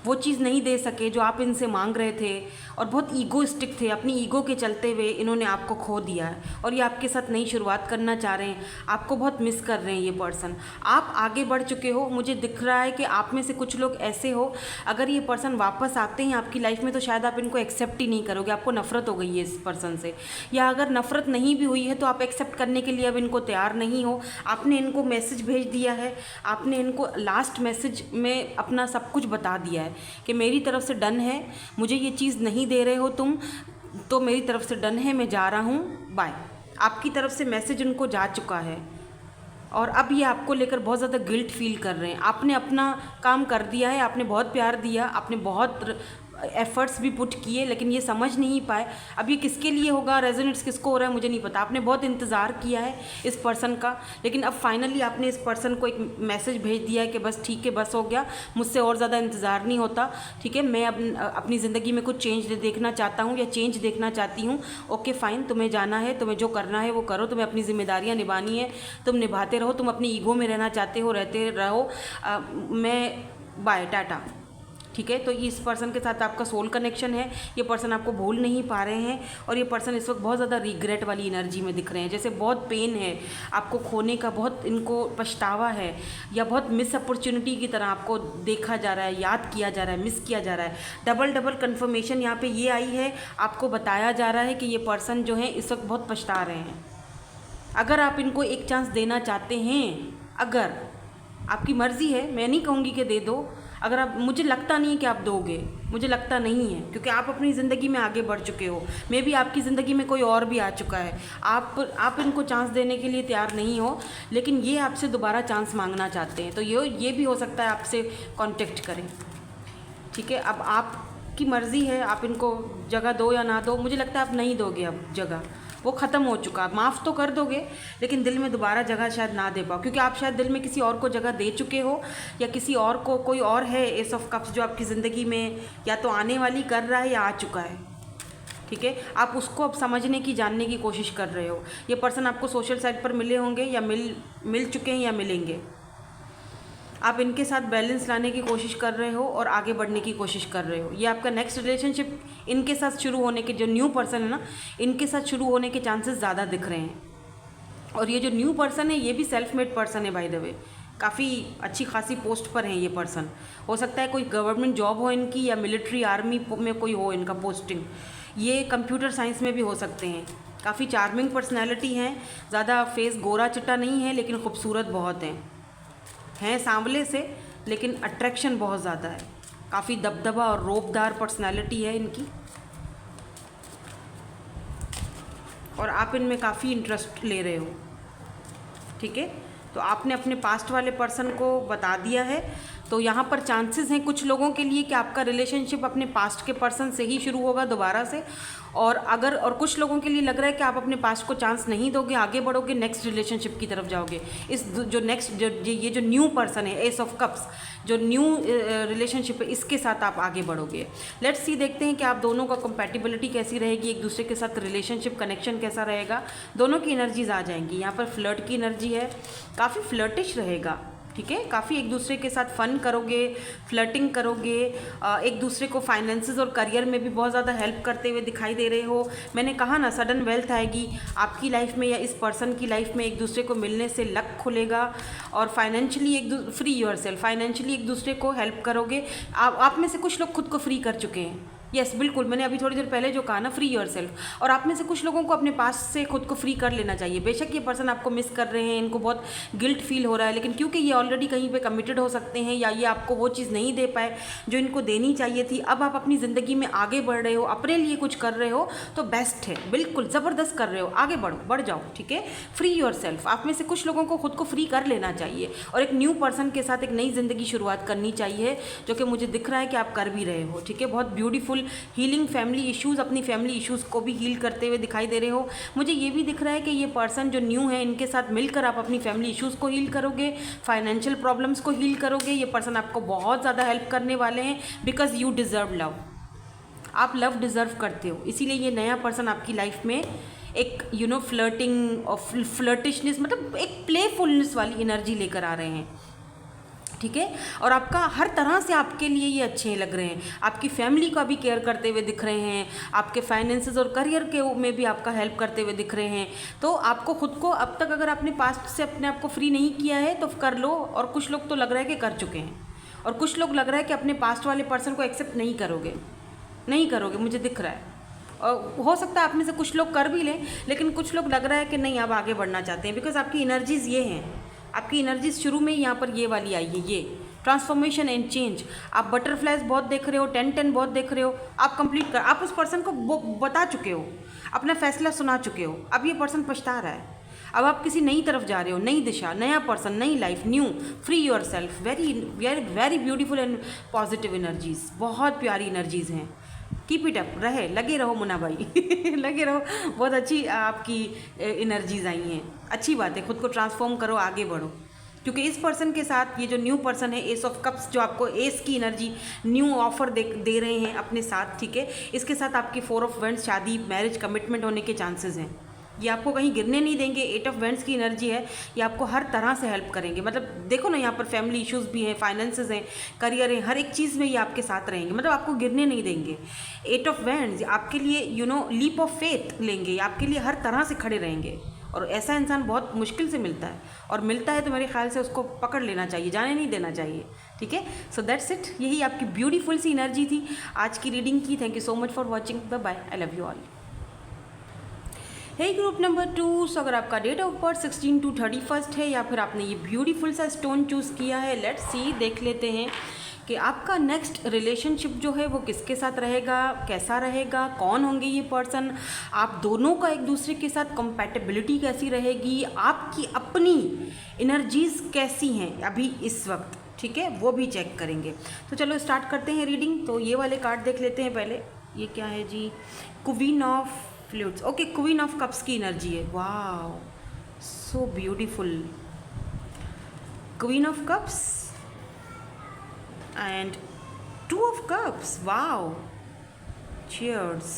वो चीज़ नहीं दे सके जो आप इनसे मांग रहे थे, और बहुत ईगोइस्टिक थे। अपनी ईगो के चलते हुए इन्होंने आपको खो दिया है, और ये आपके साथ नई शुरुआत करना चाह रहे हैं। आपको बहुत मिस कर रहे हैं ये पर्सन। आप आगे बढ़ चुके हो, मुझे दिख रहा है कि आप में से कुछ लोग ऐसे हो, अगर ये पर्सन वापस आते हैं आपकी लाइफ में तो शायद आप इनको एक्सेप्ट ही नहीं करोगे, आपको नफ़रत हो गई है इस पर्सन से। या अगर नफ़रत नहीं भी हुई है तो आप एक्सेप्ट करने के लिए अब इनको तैयार नहीं हो। आपने इनको मैसेज भेज दिया है, आपने इनको लास्ट मैसेज में अपना सब कुछ बता दिया है कि मेरी तरफ से डन है, मुझे ये चीज़ नहीं दे रहे हो तुम, तो मेरी तरफ से डन है, मैं जा रहा हूँ, बाय। आपकी तरफ से मैसेज उनको जा चुका है, और अब ये आपको लेकर बहुत ज़्यादा गिल्ट फील कर रहे हैं। आपने अपना काम कर दिया है, आपने बहुत प्यार दिया, आपने बहुत एफ़र्ट्स भी पुट किए, लेकिन ये समझ नहीं पाए। अब ये किसके लिए होगा, रेजोनेट्स किसको हो रहा है मुझे नहीं पता। आपने बहुत इंतज़ार किया है इस पर्सन का, लेकिन अब फाइनली आपने इस पर्सन को एक मैसेज भेज दिया है कि बस ठीक है, बस हो गया, मुझसे और ज़्यादा इंतज़ार नहीं होता, ठीक है, मैं अपनी ज़िंदगी में कुछ चेंज देखना चाहता हूँ या चेंज देखना चाहती हूँ। ओके फ़ाइन, तुम्हें जाना है, तुम्हें जो करना है वो करो, तुम्हें अपनी ज़िम्मेदारियाँ निभानी है, तुम निभाते रहो, तुम अपनी ईगो में रहना चाहते हो, रहते रहो, मैं बाय, टाटा, ठीक है। तो इस पर्सन के साथ आपका सोल कनेक्शन है, ये पर्सन आपको भूल नहीं पा रहे हैं, और ये पर्सन इस वक्त बहुत ज़्यादा रिग्रेट वाली एनर्जी में दिख रहे हैं, जैसे बहुत पेन है आपको खोने का, बहुत इनको पछतावा है, या बहुत मिस अपॉर्चुनिटी की तरह आपको देखा जा रहा है, याद किया जा रहा है, मिस किया जा रहा है। डबल कन्फर्मेशन यहाँ पे ये आई है, आपको बताया जा रहा है कि ये पर्सन जो है इस वक्त बहुत पछता रहे हैं। अगर आप इनको एक चांस देना चाहते हैं, अगर आपकी मर्ज़ी है, मैं नहीं कहूँगी कि दे दो, अगर आप, मुझे लगता नहीं है कि आप दोगे, मुझे लगता नहीं है, क्योंकि आप अपनी ज़िंदगी में आगे बढ़ चुके हो। मे बी आपकी ज़िंदगी में कोई और भी आ चुका है, आप इनको चांस देने के लिए तैयार नहीं हो, लेकिन ये आपसे दोबारा चांस मांगना चाहते हैं। तो ये भी हो सकता है आपसे कांटेक्ट करें, ठीक है। अब आपकी मर्ज़ी है, आप इनको जगह दो या ना दो। मुझे लगता है आप नहीं दोगे अब जगह, वो ख़त्म हो चुका। माफ़ तो कर दोगे, लेकिन दिल में दोबारा जगह शायद ना दे पाओ, क्योंकि आप शायद दिल में किसी और को जगह दे चुके हो, या किसी और को, कोई और है एस ऑफ कप्स जो आपकी ज़िंदगी में या तो आने वाली कर रहा है या आ चुका है, ठीक है। आप उसको अब समझने की, जानने की कोशिश कर रहे हो। ये पर्सन आपको सोशल साइट पर मिले होंगे या मिल चुके हैं या मिलेंगे। आप इनके साथ बैलेंस लाने की कोशिश कर रहे हो और आगे बढ़ने की कोशिश कर रहे हो। ये आपका नेक्स्ट रिलेशनशिप इनके साथ शुरू होने के, जो न्यू पर्सन है ना, इनके साथ शुरू होने के चांसेस ज़्यादा दिख रहे हैं। और ये जो न्यू पर्सन है, ये भी सेल्फ मेड पर्सन है बाय द वे। काफ़ी अच्छी खासी पोस्ट पर हैं ये पर्सन। हो सकता है कोई गवर्नमेंट जॉब हो इनकी, या मिलिट्री आर्मी में कोई हो इनका पोस्टिंग। ये कंप्यूटर साइंस में भी हो सकते हैं। काफ़ी चार्मिंग पर्सनैलिटी हैं, ज़्यादा फेस गोरा चिट्टा नहीं है, लेकिन खूबसूरत बहुत हैं सांवले से, लेकिन अट्रैक्शन बहुत ज़्यादा है। काफ़ी दबदबा और रोबदार पर्सनालिटी है इनकी, और आप इनमें काफ़ी इंटरेस्ट ले रहे हो, ठीक है। तो आपने अपने पास्ट वाले पर्सन को बता दिया है। तो यहाँ पर चांसेस हैं कुछ लोगों के लिए कि आपका रिलेशनशिप अपने पास्ट के पर्सन से ही शुरू होगा दोबारा से, और कुछ लोगों के लिए लग रहा है कि आप अपने पास्ट को चांस नहीं दोगे, आगे बढ़ोगे, नेक्स्ट रिलेशनशिप की तरफ जाओगे। ये जो न्यू पर्सन है, एस ऑफ कप्स, जो न्यू रिलेशनशिप है, इसके साथ आप आगे बढ़ोगे। लेट्स सी, देखते हैं कि आप दोनों का कंपैटिबिलिटी कैसी रहेगी, एक दूसरे के साथ रिलेशनशिप कनेक्शन कैसा रहेगा। दोनों की एनर्जीज आ जाएंगी। यहाँ पर फ्लर्ट की एनर्जी है, काफ़ी फ्लर्टिश रहेगा, ठीक है। काफ़ी एक दूसरे के साथ फ़न करोगे, फ्लर्टिंग करोगे, एक दूसरे को फाइनेंसेस और करियर में भी बहुत ज़्यादा हेल्प करते हुए दिखाई दे रहे हो। मैंने कहा ना, सडन वेल्थ आएगी आपकी लाइफ में या इस पर्सन की लाइफ में। एक दूसरे को मिलने से लक खुलेगा, और फाइनेंशियली फ्री योरसेल्फ, फाइनेंशियली एक दूसरे को हेल्प करोगे। आप में से कुछ लोग खुद को फ्री कर चुके हैं। यस, बिल्कुल, मैंने अभी थोड़ी देर पहले जो कहा ना, फ्री योरसेल्फ। और आप में से कुछ लोगों को अपने पास से खुद को फ्री कर लेना चाहिए। बेशक ये पर्सन आपको मिस कर रहे हैं, इनको बहुत गिल्ट फील हो रहा है, लेकिन क्योंकि ये ऑलरेडी कहीं पे कमिटेड हो सकते हैं, या ये आपको वो चीज़ नहीं दे पाए जो इनको देनी चाहिए थी। अब आप अपनी ज़िंदगी में आगे बढ़ रहे हो, अपने लिए कुछ कर रहे हो, तो बेस्ट है, बिल्कुल ज़बरदस्त कर रहे हो, आगे बढ़ जाओ, ठीक है। Free yourself. आप में से कुछ लोगों को खुद को फ्री कर लेना चाहिए, और एक न्यू पर्सन के साथ एक नई ज़िंदगी शुरुआत करनी चाहिए, जो कि मुझे दिख रहा है कि आप कर भी रहे हो, ठीक है। बहुत ब्यूटीफुल हीलिंग फैमिली इश्यूज़, अपनी फैमिली इश्यूज़ को भी हील करते हुए दिखाई दे रहे हो। मुझे ये भी दिख रहा है कि ये पर्सन जो न्यू है, इनके साथ मिलकर आप अपनी फैमिली इश्यूज़ को हील करोगे, फाइनेंशियल प्रॉब्लम्स को हील करोगे। ये पर्सन आपको बहुत ज़्यादा हेल्प करने वाले हैं, बिकॉज यू डिज़र्व लव। आप लव डिज़र्व करते हो, इसीलिए ये नया पर्सन आपकी लाइफ में एक फ्लर्टिंग और फ्लर्टिशनेस, मतलब एक प्लेफुलनेस वाली एनर्जी लेकर आ रहे हैं, ठीक है। और आपका हर तरह से आपके लिए ये अच्छे लग रहे हैं। आपकी फैमिली का भी केयर करते हुए दिख रहे हैं, आपके फाइनेंसेस और करियर के में भी आपका हेल्प करते हुए दिख रहे हैं। तो आपको खुद को, अब तक अगर आपने पास्ट से अपने आप को फ्री नहीं किया है तो कर लो। और कुछ लोग तो लग रहा है कि कर चुके हैं, और कुछ लोग लग रहा है कि अपने पास्ट वाले पर्सन को एक्सेप्ट नहीं करोगे, मुझे दिख रहा है। और हो सकता है आप में से कुछ लोग कर भी लें, लेकिन कुछ लोग लग रहा है कि नहीं, आप आगे बढ़ना चाहते हैं, बिकॉज आपकी एनर्जीज़ ये हैं। आपकी एनर्जीज शुरू में ही यहाँ पर ये वाली आई है, ये ट्रांसफॉर्मेशन एंड चेंज। आप बटरफ्लाइज बहुत देख रहे हो, 10-10 बहुत देख रहे हो। आप उस पर्सन को बता चुके हो, अपना फैसला सुना चुके हो। अब ये पर्सन पछता रहा है। अब आप किसी नई तरफ जा रहे हो, नई दिशा, नया पर्सन, नई life, new, free yourself. Very very very beautiful and positive energies, बहुत प्यारी एनर्जीज हैं। कीप इट अप, लगे रहो मुन्ना भाई लगे रहो। बहुत अच्छी आपकी एनर्जीज आई हैं, अच्छी बात है। खुद को ट्रांसफॉर्म करो, आगे बढ़ो, क्योंकि इस पर्सन के साथ ये जो न्यू पर्सन है, एस ऑफ कप्स, जो आपको एस की एनर्जी न्यू ऑफर दे रहे हैं अपने साथ, ठीक है। इसके साथ आपकी 4 ऑफ वेंड्स, शादी, मैरिज, कमिटमेंट होने के चांसेस हैं। ये आपको कहीं गिरने नहीं देंगे। 8 ऑफ वेंड्स की एनर्जी है, ये आपको हर तरह से हेल्प करेंगे। मतलब देखो ना, यहाँ पर फैमिली इश्यूज़ भी हैं, फाइनेंसेस हैं, करियर है, हर एक चीज़ में ये आपके साथ रहेंगे, मतलब आपको गिरने नहीं देंगे। 8 ऑफ वेंड्स आपके लिए लीप ऑफ फेथ लेंगे, आपके लिए हर तरह से खड़े रहेंगे। और ऐसा इंसान बहुत मुश्किल से मिलता है, और मिलता है तो मेरे ख्याल से उसको पकड़ लेना चाहिए, जाने नहीं देना चाहिए, ठीक है। सो दैट्स इट, यही आपकी ब्यूटीफुल सी एनर्जी थी आज की रीडिंग की। Thank you so much for watching, bye bye, I love you all. Hey group number 2, so अगर आपका डेट ऑफ बर्थ 16 to 31 है, या फिर आपने ये ब्यूटीफुल सा स्टोन चूज़ किया है, लेट्स सी, देख लेते हैं कि आपका नेक्स्ट रिलेशनशिप जो है वो किसके साथ रहेगा, कैसा रहेगा, कौन होंगे ये पर्सन, आप दोनों का एक दूसरे के साथ कंपैटिबिलिटी कैसी रहेगी, आपकी अपनी एनर्जीज़ कैसी हैं अभी इस वक्त, ठीक है, वो भी चेक करेंगे। तो चलो स्टार्ट करते हैं रीडिंग। तो ये वाले कार्ड देख लेते हैं पहले। ये क्या है जी? Queen of flutes. Okay, queen of cups की एनर्जी है। वाह, so beautiful. Queen of cups and two of cups. Wow, cheers.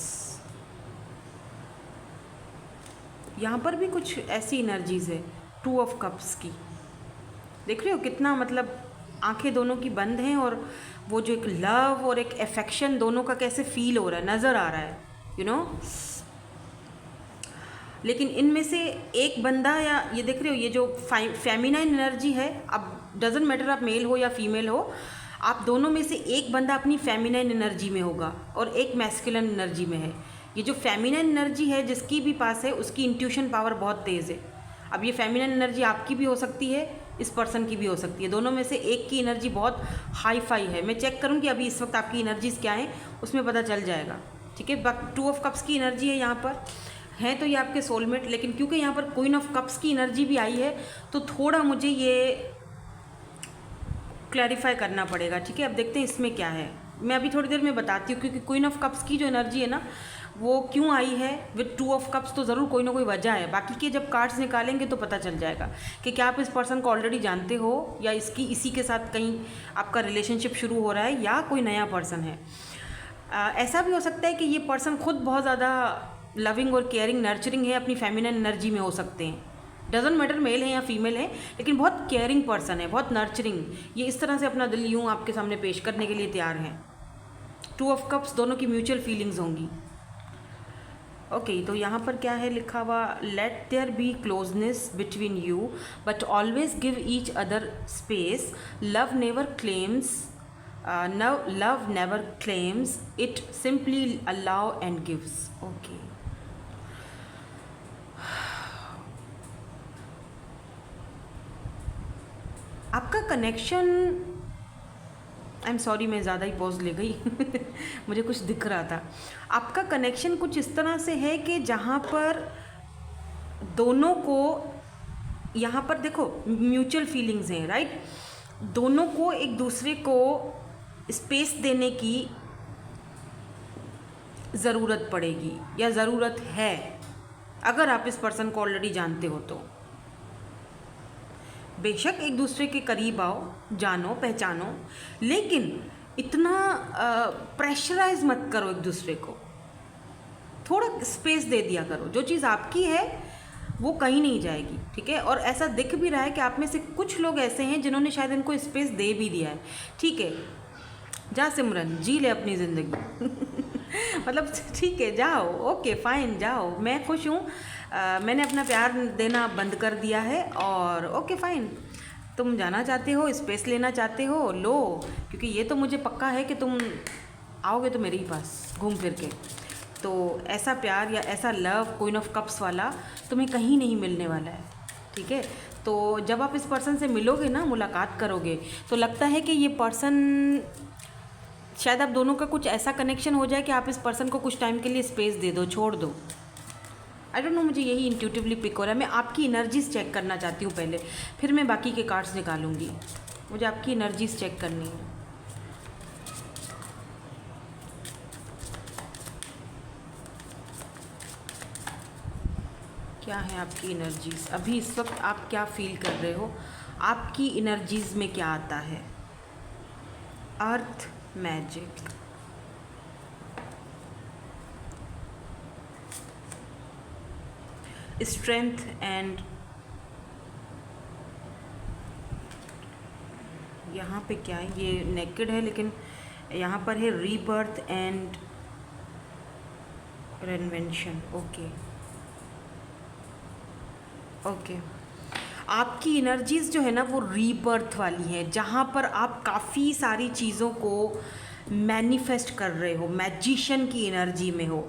यहाँ पर भी कुछ ऐसी एनर्जीज है टू ऑफ कप्स की। देख रहे हो कितना, मतलब आंखें दोनों की बंद हैं और वो जो एक लव और एक अफेक्शन दोनों का कैसे फील हो रहा है, नज़र आ रहा है, यू नो। लेकिन इनमें से एक बंदा, या ये देख रहे हो ये जो फेमिनाइन एनर्जी है, अब डजेंट मैटर आप मेल हो या फीमेल हो, आप दोनों में से एक बंदा अपनी फेमिनाइन एनर्जी में होगा और एक मैस्कुलिन एनर्जी में है। ये जो फेमिनाइन एनर्जी है जिसकी भी पास है, उसकी इंट्यूशन पावर बहुत तेज़ है। अब ये फेमिनाइन एनर्जी आपकी भी हो सकती है, इस पर्सन की भी हो सकती है, दोनों में से एक की एनर्जी बहुत हाई फाई है। मैं चेक करूँगी अभी इस वक्त आपकी एनर्जीज़ क्या हैं, उसमें पता चल जाएगा, ठीक है। टू ऑफ कप्स की एनर्जी है यहाँ पर, हैं तो ये आपके सोलमेट, लेकिन क्योंकि यहाँ पर क्वीन ऑफ कप्स की एनर्जी भी आई है तो थोड़ा मुझे ये क्लैरिफाई करना पड़ेगा, ठीक है। अब देखते हैं इसमें क्या है, मैं अभी थोड़ी देर में बताती हूँ, क्योंकि क्वीन ऑफ कप्स की जो एनर्जी है ना वो क्यों आई है विद टू ऑफ कप्स, तो ज़रूर कोई ना कोई वजह है। बाकी के जब कार्ड्स निकालेंगे तो पता चल जाएगा कि क्या आप इस पर्सन को ऑलरेडी जानते हो या इसी के साथ कहीं आपका रिलेशनशिप शुरू हो रहा है या कोई नया पर्सन है। ऐसा भी हो सकता है कि ये पर्सन खुद बहुत ज़्यादा लविंग और केयरिंग नर्चरिंग है, अपनी फेमिनिन एनर्जी में हो सकते हैं। डजेंट मैटर मेल है या फीमेल है, लेकिन बहुत केयरिंग पर्सन है, बहुत नर्चरिंग। ये इस तरह से अपना दिल यूँ आपके सामने पेश करने के लिए तैयार हैं। टू ऑफ कप्स, दोनों की म्यूचुअल फीलिंग्स होंगी। ओके, तो यहाँ पर क्या है लिखा हुआ? Let there be closeness between you but always give each other space. Love never claims love never claims it, simply allow and gives. Okay, आपका कनेक्शन, आई एम सॉरी मैं ज़्यादा ही पॉज ले गई मुझे कुछ दिख रहा था। आपका कनेक्शन कुछ इस तरह से है कि जहाँ पर दोनों को, यहाँ पर देखो म्यूचुअल फीलिंग्स हैं, राइट। दोनों को एक दूसरे को स्पेस देने की ज़रूरत पड़ेगी या ज़रूरत है, अगर आप इस पर्सन को ऑलरेडी जानते हो तो। बेशक एक दूसरे के करीब आओ, जानो पहचानो, लेकिन इतना प्रेशराइज मत करो एक दूसरे को, थोड़ा स्पेस दे दिया करो। जो चीज़ आपकी है वो कहीं नहीं जाएगी, ठीक है। और ऐसा दिख भी रहा है कि आप में से कुछ लोग ऐसे हैं जिन्होंने शायद इनको स्पेस दे भी दिया है, ठीक है। जा सिमरन, जी ले अपनी ज़िंदगी मतलब ठीक है, जाओ, ओके फाइन, जाओ, मैं खुश हूँ, मैंने अपना प्यार देना बंद कर दिया है और ओके फाइन। तुम जाना चाहते हो, स्पेस लेना चाहते हो, लो, क्योंकि ये तो मुझे पक्का है कि तुम आओगे तो मेरे ही पास घूम फिर के। तो ऐसा प्यार या ऐसा लव क्वीन ऑफ कप्स वाला तुम्हें कहीं नहीं मिलने वाला है, ठीक है। तो जब आप इस पर्सन से मिलोगे ना, मुलाकात करोगे, तो लगता है कि ये पर्सन, शायद आप दोनों का कुछ ऐसा कनेक्शन हो जाए कि आप इस पर्सन को कुछ टाइम के लिए स्पेस दे दो, छोड़ दो। आई डोंट नो, मुझे यही इंट्यूटिवली पिक हो रहा है। मैं आपकी एनर्जीज चेक करना चाहती हूँ पहले, फिर मैं बाकी के कार्ड्स निकालूंगी। मुझे आपकी एनर्जीज चेक करनी है। क्या है आपकी एनर्जीज अभी इस वक्त, आप क्या फील कर रहे हो, आपकी एनर्जीज में क्या आता है? अर्थ मैजिक, स्ट्रेंथ एंड, यहाँ पे क्या है? ये नेकेड है, लेकिन यहाँ पर है रीबर्थ एंड रेनवेंशन। ओके ओके, आपकी एनर्जीज़ जो है ना वो रीबर्थ वाली है, जहाँ पर आप काफ़ी सारी चीज़ों को मैनिफेस्ट कर रहे हो, मैजिशियन की एनर्जी में हो।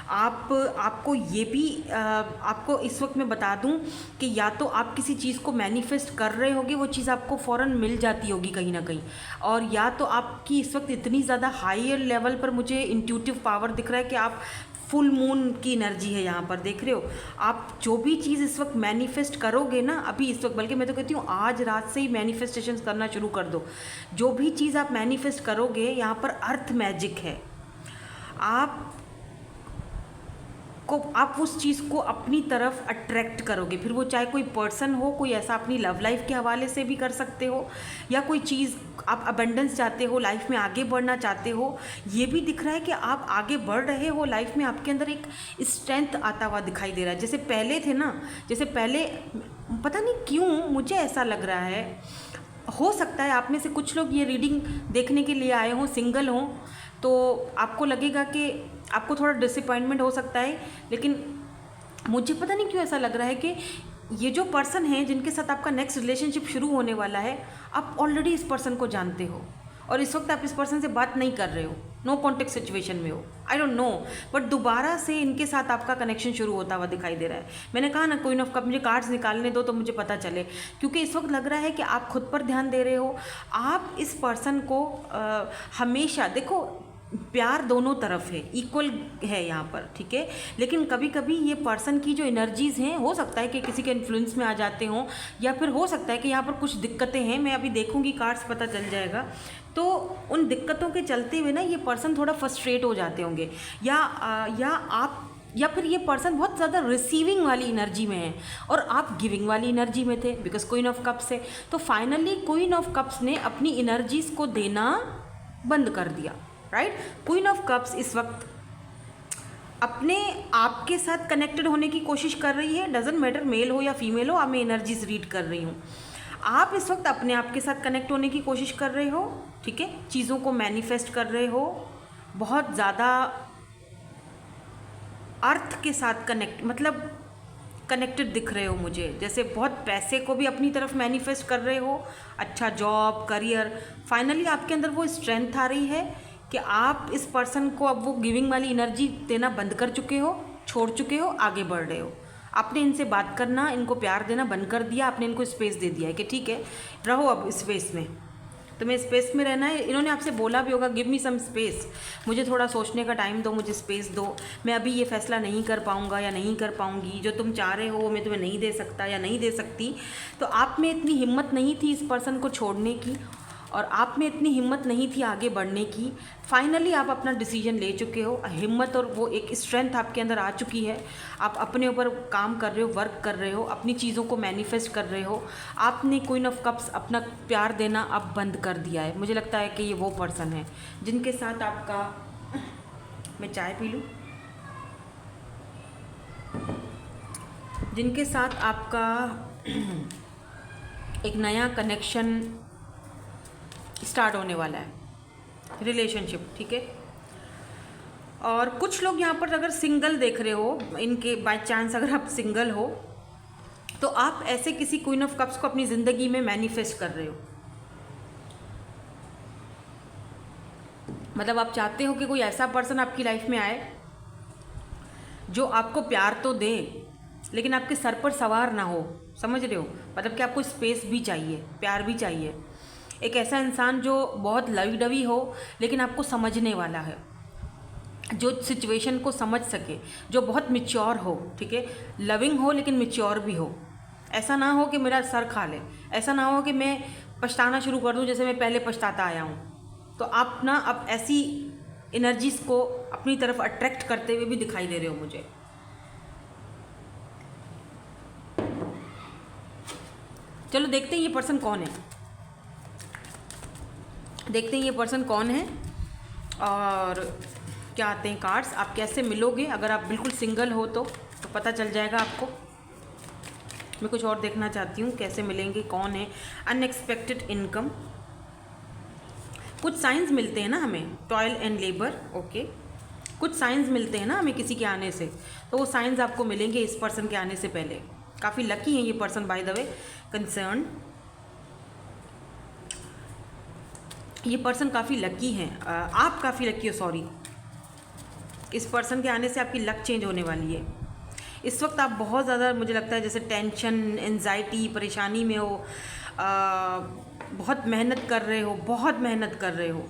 आपको ये भी आपको इस वक्त मैं बता दूं कि या तो आप किसी चीज़ को मैनिफेस्ट कर रहे होगे, वो चीज़ आपको फ़ौरन मिल जाती होगी कहीं ना कहीं, और या तो आपकी इस वक्त इतनी ज़्यादा हायर लेवल पर मुझे इंट्यूटिव पावर दिख रहा है कि आप फुल मून की एनर्जी है यहाँ पर, देख रहे हो आप जो भी चीज़ इस वक्त मैनिफेस्ट करोगे ना अभी इस वक्त, बल्कि मैं तो कहती हूँ आज रात से ही मैनिफेस्टेशंस करना शुरू कर दो। जो भी चीज़ आप मैनिफेस्ट करोगे यहाँ पर अर्थ मैजिक है। आप उस चीज़ को अपनी तरफ अट्रैक्ट करोगे, फिर वो चाहे कोई पर्सन हो, कोई ऐसा अपनी लव लाइफ के हवाले से भी कर सकते हो, या कोई चीज़ आप अबंडेंस चाहते हो, लाइफ में आगे बढ़ना चाहते हो। ये भी दिख रहा है कि आप आगे बढ़ रहे हो लाइफ में, आपके अंदर एक स्ट्रेंथ आता हुआ दिखाई दे रहा है। जैसे पहले थे ना, जैसे पहले पता नहीं क्यों मुझे ऐसा लग रहा है, हो सकता है आप में से कुछ लोग ये रीडिंग देखने के लिए आए हों, सिंगल हों, तो आपको लगेगा कि आपको थोड़ा डिसअपॉइंटमेंट हो सकता है, लेकिन मुझे पता नहीं क्यों ऐसा लग रहा है कि ये जो पर्सन है जिनके साथ आपका नेक्स्ट रिलेशनशिप शुरू होने वाला है, आप ऑलरेडी इस पर्सन को जानते हो और इस वक्त आप इस पर्सन से बात नहीं कर रहे हो, नो कॉन्टेक्ट सिचुएशन में हो, आई डोंट नो, बट दोबारा से इनके साथ आपका कनेक्शन शुरू होता हुआ दिखाई दे रहा है। मैंने कहा ना क्वीन ऑफ कप, मुझे कार्ड्स निकालने दो तो मुझे पता चले, क्योंकि इस वक्त लग रहा है कि आप खुद पर ध्यान दे रहे हो। आप इस पर्सन को हमेशा देखो, प्यार दोनों तरफ है, इक्वल है यहाँ पर, ठीक है, लेकिन कभी कभी ये पर्सन की जो एनर्जीज़ हैं, हो सकता है कि किसी के इन्फ्लुएंस में आ जाते हों, या फिर हो सकता है कि यहाँ पर कुछ दिक्कतें हैं, मैं अभी देखूंगी कार्ड्स पता चल जाएगा। तो उन दिक्कतों के चलते हुए ना ये पर्सन थोड़ा फ्रस्ट्रेट हो जाते होंगे, या फिर ये पर्सन बहुत ज़्यादा रिसीविंग वाली एनर्जी में है और आप गिविंग वाली एनर्जी में थे, बिकॉज क्वीन ऑफ कप्स है। तो फाइनली क्वीन ऑफ कप्स ने अपनी एनर्जीज़ को देना बंद कर दिया, राइट। क्वीन ऑफ कप्स इस वक्त अपने आप के साथ कनेक्टेड होने की कोशिश कर रही है, डजेंट मैटर मेल हो या फीमेल हो, आप मैं एनर्जीज रीड कर रही हूँ। आप इस वक्त अपने आप के साथ कनेक्ट होने की कोशिश कर रहे हो, ठीक है, चीज़ों को मैनिफेस्ट कर रहे हो, बहुत ज़्यादा अर्थ के साथ कनेक्टेड दिख रहे हो मुझे, जैसे बहुत पैसे को भी अपनी तरफ मैनिफेस्ट कर रहे हो, अच्छा जॉब, करियर। फाइनली आपके अंदर वो स्ट्रेंथ आ रही है कि आप इस पर्सन को अब वो गिविंग वाली एनर्जी देना बंद कर चुके हो, छोड़ चुके हो, आगे बढ़ रहे हो। आपने इनसे बात करना, इनको प्यार देना बंद कर दिया, आपने इनको स्पेस दे दिया है कि ठीक है रहो अब स्पेस में, तुम्हें स्पेस में रहना है। इन्होंने आपसे बोला भी होगा गिव मी सम स्पेस, मुझे थोड़ा सोचने का टाइम दो, मुझे स्पेस दो, मैं अभी ये फैसला नहीं कर पाऊँगा या नहीं कर पाऊँगी, जो तुम चाह रहे हो वो मैं तुम्हें नहीं दे सकता या नहीं दे सकती। तो आप में इतनी हिम्मत नहीं थी इस पर्सन को छोड़ने की, और आप में इतनी हिम्मत नहीं थी आगे बढ़ने की। फाइनली आप अपना डिसीजन ले चुके हो, हिम्मत और वो एक स्ट्रेंथ आपके अंदर आ चुकी है, आप अपने ऊपर काम कर रहे हो, वर्क कर रहे हो, अपनी चीज़ों को मैनिफेस्ट कर रहे हो। आपने क्वीन ऑफ कप्स अपना प्यार देना अब बंद कर दिया है। मुझे लगता है कि ये वो पर्सन है जिनके साथ आपका, मैं चाय पी लूँ, जिनके साथ आपका एक नया कनेक्शन स्टार्ट होने वाला है, रिलेशनशिप, ठीक है। और कुछ लोग यहाँ पर अगर सिंगल देख रहे हो, इनके बाय चांस अगर आप सिंगल हो, तो आप ऐसे किसी क्वीन ऑफ कप्स को अपनी ज़िंदगी में मैनिफेस्ट कर रहे हो। मतलब आप चाहते हो कि कोई ऐसा पर्सन आपकी लाइफ में आए जो आपको प्यार तो दे लेकिन आपके सर पर सवार ना हो, समझ रहे हो, मतलब कि आपको स्पेस भी चाहिए, प्यार भी चाहिए। एक ऐसा इंसान जो बहुत लवी डवी हो लेकिन आपको समझने वाला है, जो सिचुएशन को समझ सके, जो बहुत मिच्योर हो, ठीक है, लविंग हो लेकिन मिच्योर भी हो। ऐसा ना हो कि मेरा सर खा ले, ऐसा ना हो कि मैं पछताना शुरू कर दूं जैसे मैं पहले पछताता आया हूँ। तो आप ना अब ऐसी एनर्जीज़ को अपनी तरफ अट्रैक्ट करते हुए भी दिखाई दे रहे हो मुझे। चलो देखते हैं ये पर्सन कौन है, देखते हैं ये पर्सन कौन है और क्या आते हैं कार्ड्स। आप कैसे मिलोगे, अगर आप बिल्कुल सिंगल हो तो पता चल जाएगा आपको। मैं कुछ और देखना चाहती हूँ, कैसे मिलेंगे, कौन है। अनएक्सपेक्टेड इनकम, कुछ साइंस मिलते हैं ना हमें, टॉयल एंड लेबर, ओके, कुछ साइंस मिलते हैं ना हमें किसी के आने से, तो वो साइंस आपको मिलेंगे इस पर्सन के आने से पहले। काफ़ी लकी हैं ये person by the way, concern, ये पर्सन काफ़ी लकी हैं, आप काफ़ी लकी हो, सॉरी, इस पर्सन के आने से आपकी लक चेंज होने वाली है। इस वक्त आप बहुत ज़्यादा, मुझे लगता है जैसे टेंशन, एंजाइटी, परेशानी में हो, बहुत मेहनत कर रहे हो, बहुत मेहनत कर रहे हो।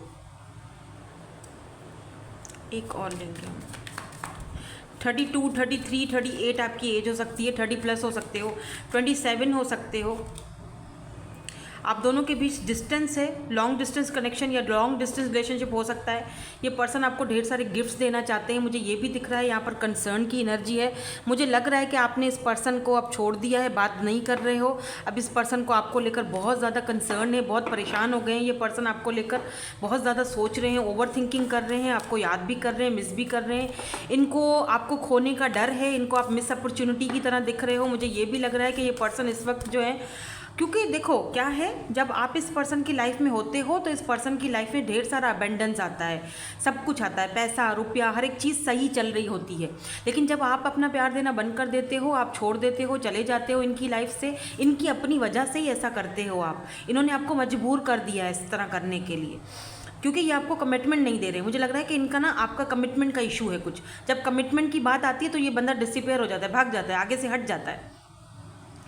एक और लेंगे हम। 32, 33, 38 आपकी एज हो सकती है, 30 प्लस हो सकते हो, 27 हो सकते हो। आप दोनों के बीच डिस्टेंस है, लॉन्ग डिस्टेंस कनेक्शन या लॉन्ग डिस्टेंस रिलेशनशिप हो सकता है। ये पर्सन आपको ढेर सारे गिफ्ट्स देना चाहते हैं, मुझे ये भी दिख रहा है। यहाँ पर कंसर्न की एनर्जी है। मुझे लग रहा है कि आपने इस पर्सन को अब छोड़ दिया है, बात नहीं कर रहे हो। अब इस पर्सन को आपको लेकर बहुत ज़्यादा कंसर्न है, बहुत परेशान हो गए हैं। ये पर्सन आपको लेकर बहुत ज़्यादा सोच रहे हैं, ओवर थिंकिंग कर रहे हैं, आपको याद भी कर रहे हैं, मिस भी कर रहे हैं। इनको आपको खोने का डर है, इनको आप मिस अपॉर्चुनिटी की तरह दिख रहे हो। मुझे ये भी लग रहा है कि ये पर्सन इस वक्त जो है, क्योंकि देखो क्या है, जब आप इस पर्सन की लाइफ में होते हो तो इस पर्सन की लाइफ में ढेर सारा अबेंडेंस आता है, सब कुछ आता है, पैसा, रुपया, हर एक चीज़ सही चल रही होती है। लेकिन जब आप अपना प्यार देना बंद कर देते हो, आप छोड़ देते हो, चले जाते हो इनकी लाइफ से, इनकी अपनी वजह से ही ऐसा करते हो आप। इन्होंने आपको मजबूर कर दिया है इस तरह करने के लिए, क्योंकि ये आपको कमिटमेंट नहीं दे रहे। मुझे लग रहा है कि इनका ना आपका कमिटमेंट का इशू है कुछ। जब कमिटमेंट की बात आती है तो ये बंदा डिसअपीयर हो जाता है, भाग जाता है, आगे से हट जाता है,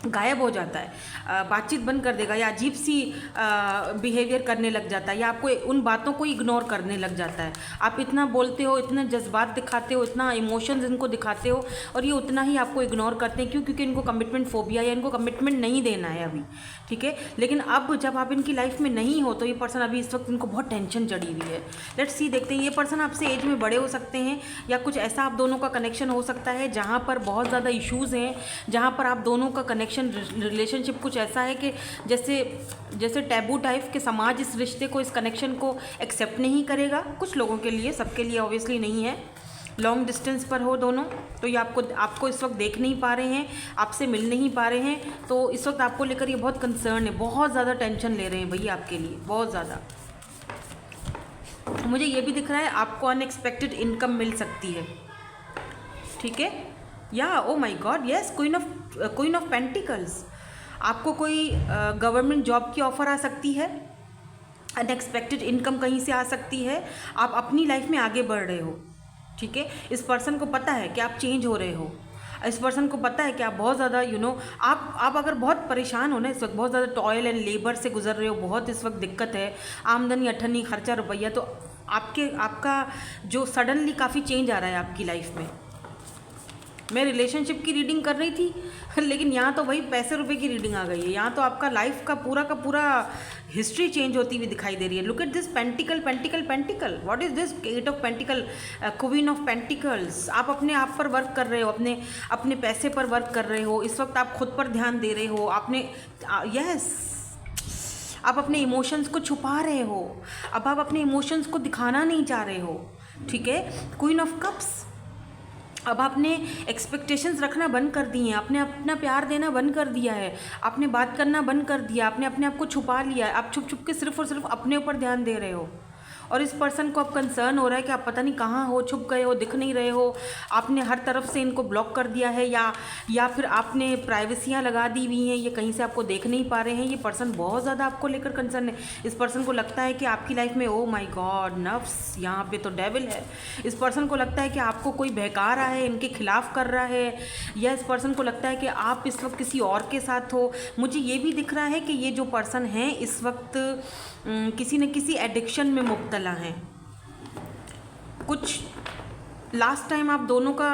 गायब हो जाता है, बातचीत बंद कर देगा, या अजीब सी बिहेवियर करने लग जाता है, या आपको उन बातों को इग्नोर करने लग जाता है। आप इतना बोलते हो, इतने जज्बात दिखाते हो, इतना इमोशंस इनको दिखाते हो, और ये उतना ही आपको इग्नोर करते हैं। क्यों? क्योंकि इनको कमिटमेंट फोबिया, या इनको कमिटमेंट नहीं देना है अभी, ठीक है। लेकिन अब जब आप इनकी लाइफ में नहीं हो तो ये पर्सन अभी इस वक्त इनको बहुत टेंशन चढ़ी हुई है। लेट्स सी, देखते हैं। ये पर्सन आपसे एज में बड़े हो सकते हैं, या कुछ ऐसा आप दोनों का कनेक्शन हो सकता है जहाँ पर बहुत ज़्यादा इश्यूज़ हैं, जहाँ पर आप दोनों का कनेक्शन, रिलेशनशिप कुछ ऐसा है कि जैसे टैबू टाइप के, समाज इस रिश्ते को, इस कनेक्शन को एक्सेप्ट नहीं करेगा। कुछ लोगों के लिए, सबके लिए ऑब्वियसली नहीं है। लॉन्ग डिस्टेंस पर हो दोनों, तो ये आपको इस वक्त देख नहीं पा रहे हैं, आपसे मिल नहीं पा रहे हैं, तो इस वक्त आपको लेकर ये बहुत कंसर्न है, बहुत ज़्यादा टेंशन ले रहे हैं भैया आपके लिए, बहुत ज़्यादा। मुझे ये भी दिख रहा है आपको अनएक्सपेक्टेड इनकम मिल सकती है, ठीक है। या ओ my God, yes, queen of pentacles. आपको कोई गवर्नमेंट जॉब की ऑफ़र आ सकती है, अनएक्सपेक्टेड इनकम कहीं से आ सकती है। आप अपनी लाइफ में आगे बढ़ रहे हो, ठीक है। इस पर्सन को पता है कि आप चेंज हो रहे हो। इस पर्सन को पता है कि आप बहुत ज़्यादा आप अगर बहुत परेशान हो ना इस वक्त, बहुत ज़्यादा टॉयल एंड लेबर से गुजर रहे हो, बहुत इस वक्त दिक्कत है, आमदनी अठन्नी, खर्चा रुपया, तो आपका जो सडनली काफ़ी चेंज आ रहा है आपकी लाइफ में। मैं रिलेशनशिप की रीडिंग कर रही थी लेकिन यहाँ तो वही पैसे रुपए की रीडिंग आ गई है। यहाँ तो आपका लाइफ का पूरा हिस्ट्री चेंज होती हुई दिखाई दे रही है। Look at this pentacle, what is this? 8 of pentacle, queen of pentacles. आप अपने आप पर वर्क कर रहे हो, अपने पैसे पर वर्क कर रहे हो। इस वक्त आप खुद पर ध्यान दे रहे हो। आप अपने इमोशंस को छुपा रहे हो। अब आप अपने इमोशंस को दिखाना नहीं चाह रहे हो, ठीक है। Queen of cups. अब आपने एक्सपेक्टेशंस रखना बंद कर दी हैं, आपने अपना प्यार देना बंद कर दिया है, आपने बात करना बंद कर दिया, आपने अपने आप को छुपा लिया है। आप छुप छुप के सिर्फ और सिर्फ अपने ऊपर ध्यान दे रहे हो। और इस पर्सन को अब कंसर्न हो रहा है कि आप पता नहीं कहाँ हो, छुप गए हो, दिख नहीं रहे हो। आपने हर तरफ से इनको ब्लॉक कर दिया है, या फिर आपने प्राइवेसियाँ लगा दी हुई हैं, ये कहीं से आपको देख नहीं पा रहे हैं। ये पर्सन बहुत ज़्यादा आपको लेकर कंसर्न है। इस पर्सन को लगता है कि आपकी लाइफ में, ओ माय गॉड, नफ्स, यहाँ पे तो डेविल है। इस पर्सन को लगता है कि आपको कोई बहका रहा है, इनके खिलाफ कर रहा है, या इस पर्सन को लगता है कि आप इस वक्त किसी और के साथ हो। मुझे ये भी दिख रहा है कि ये जो पर्सन है इस वक्त किसी न किसी एडिक्शन में मुब्तला हैं। कुछ लास्ट टाइम आप दोनों का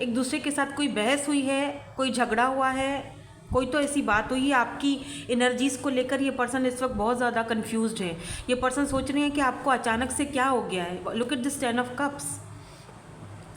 एक दूसरे के साथ कोई बहस हुई है, कोई झगड़ा हुआ है, कोई तो ऐसी बात हुई है। आपकी एनर्जीज़ को लेकर ये पर्सन इस वक्त बहुत ज़्यादा कंफ्यूज्ड है। ये पर्सन सोच रहे हैं कि आपको अचानक से क्या हो गया है। Look at this 10 of cups.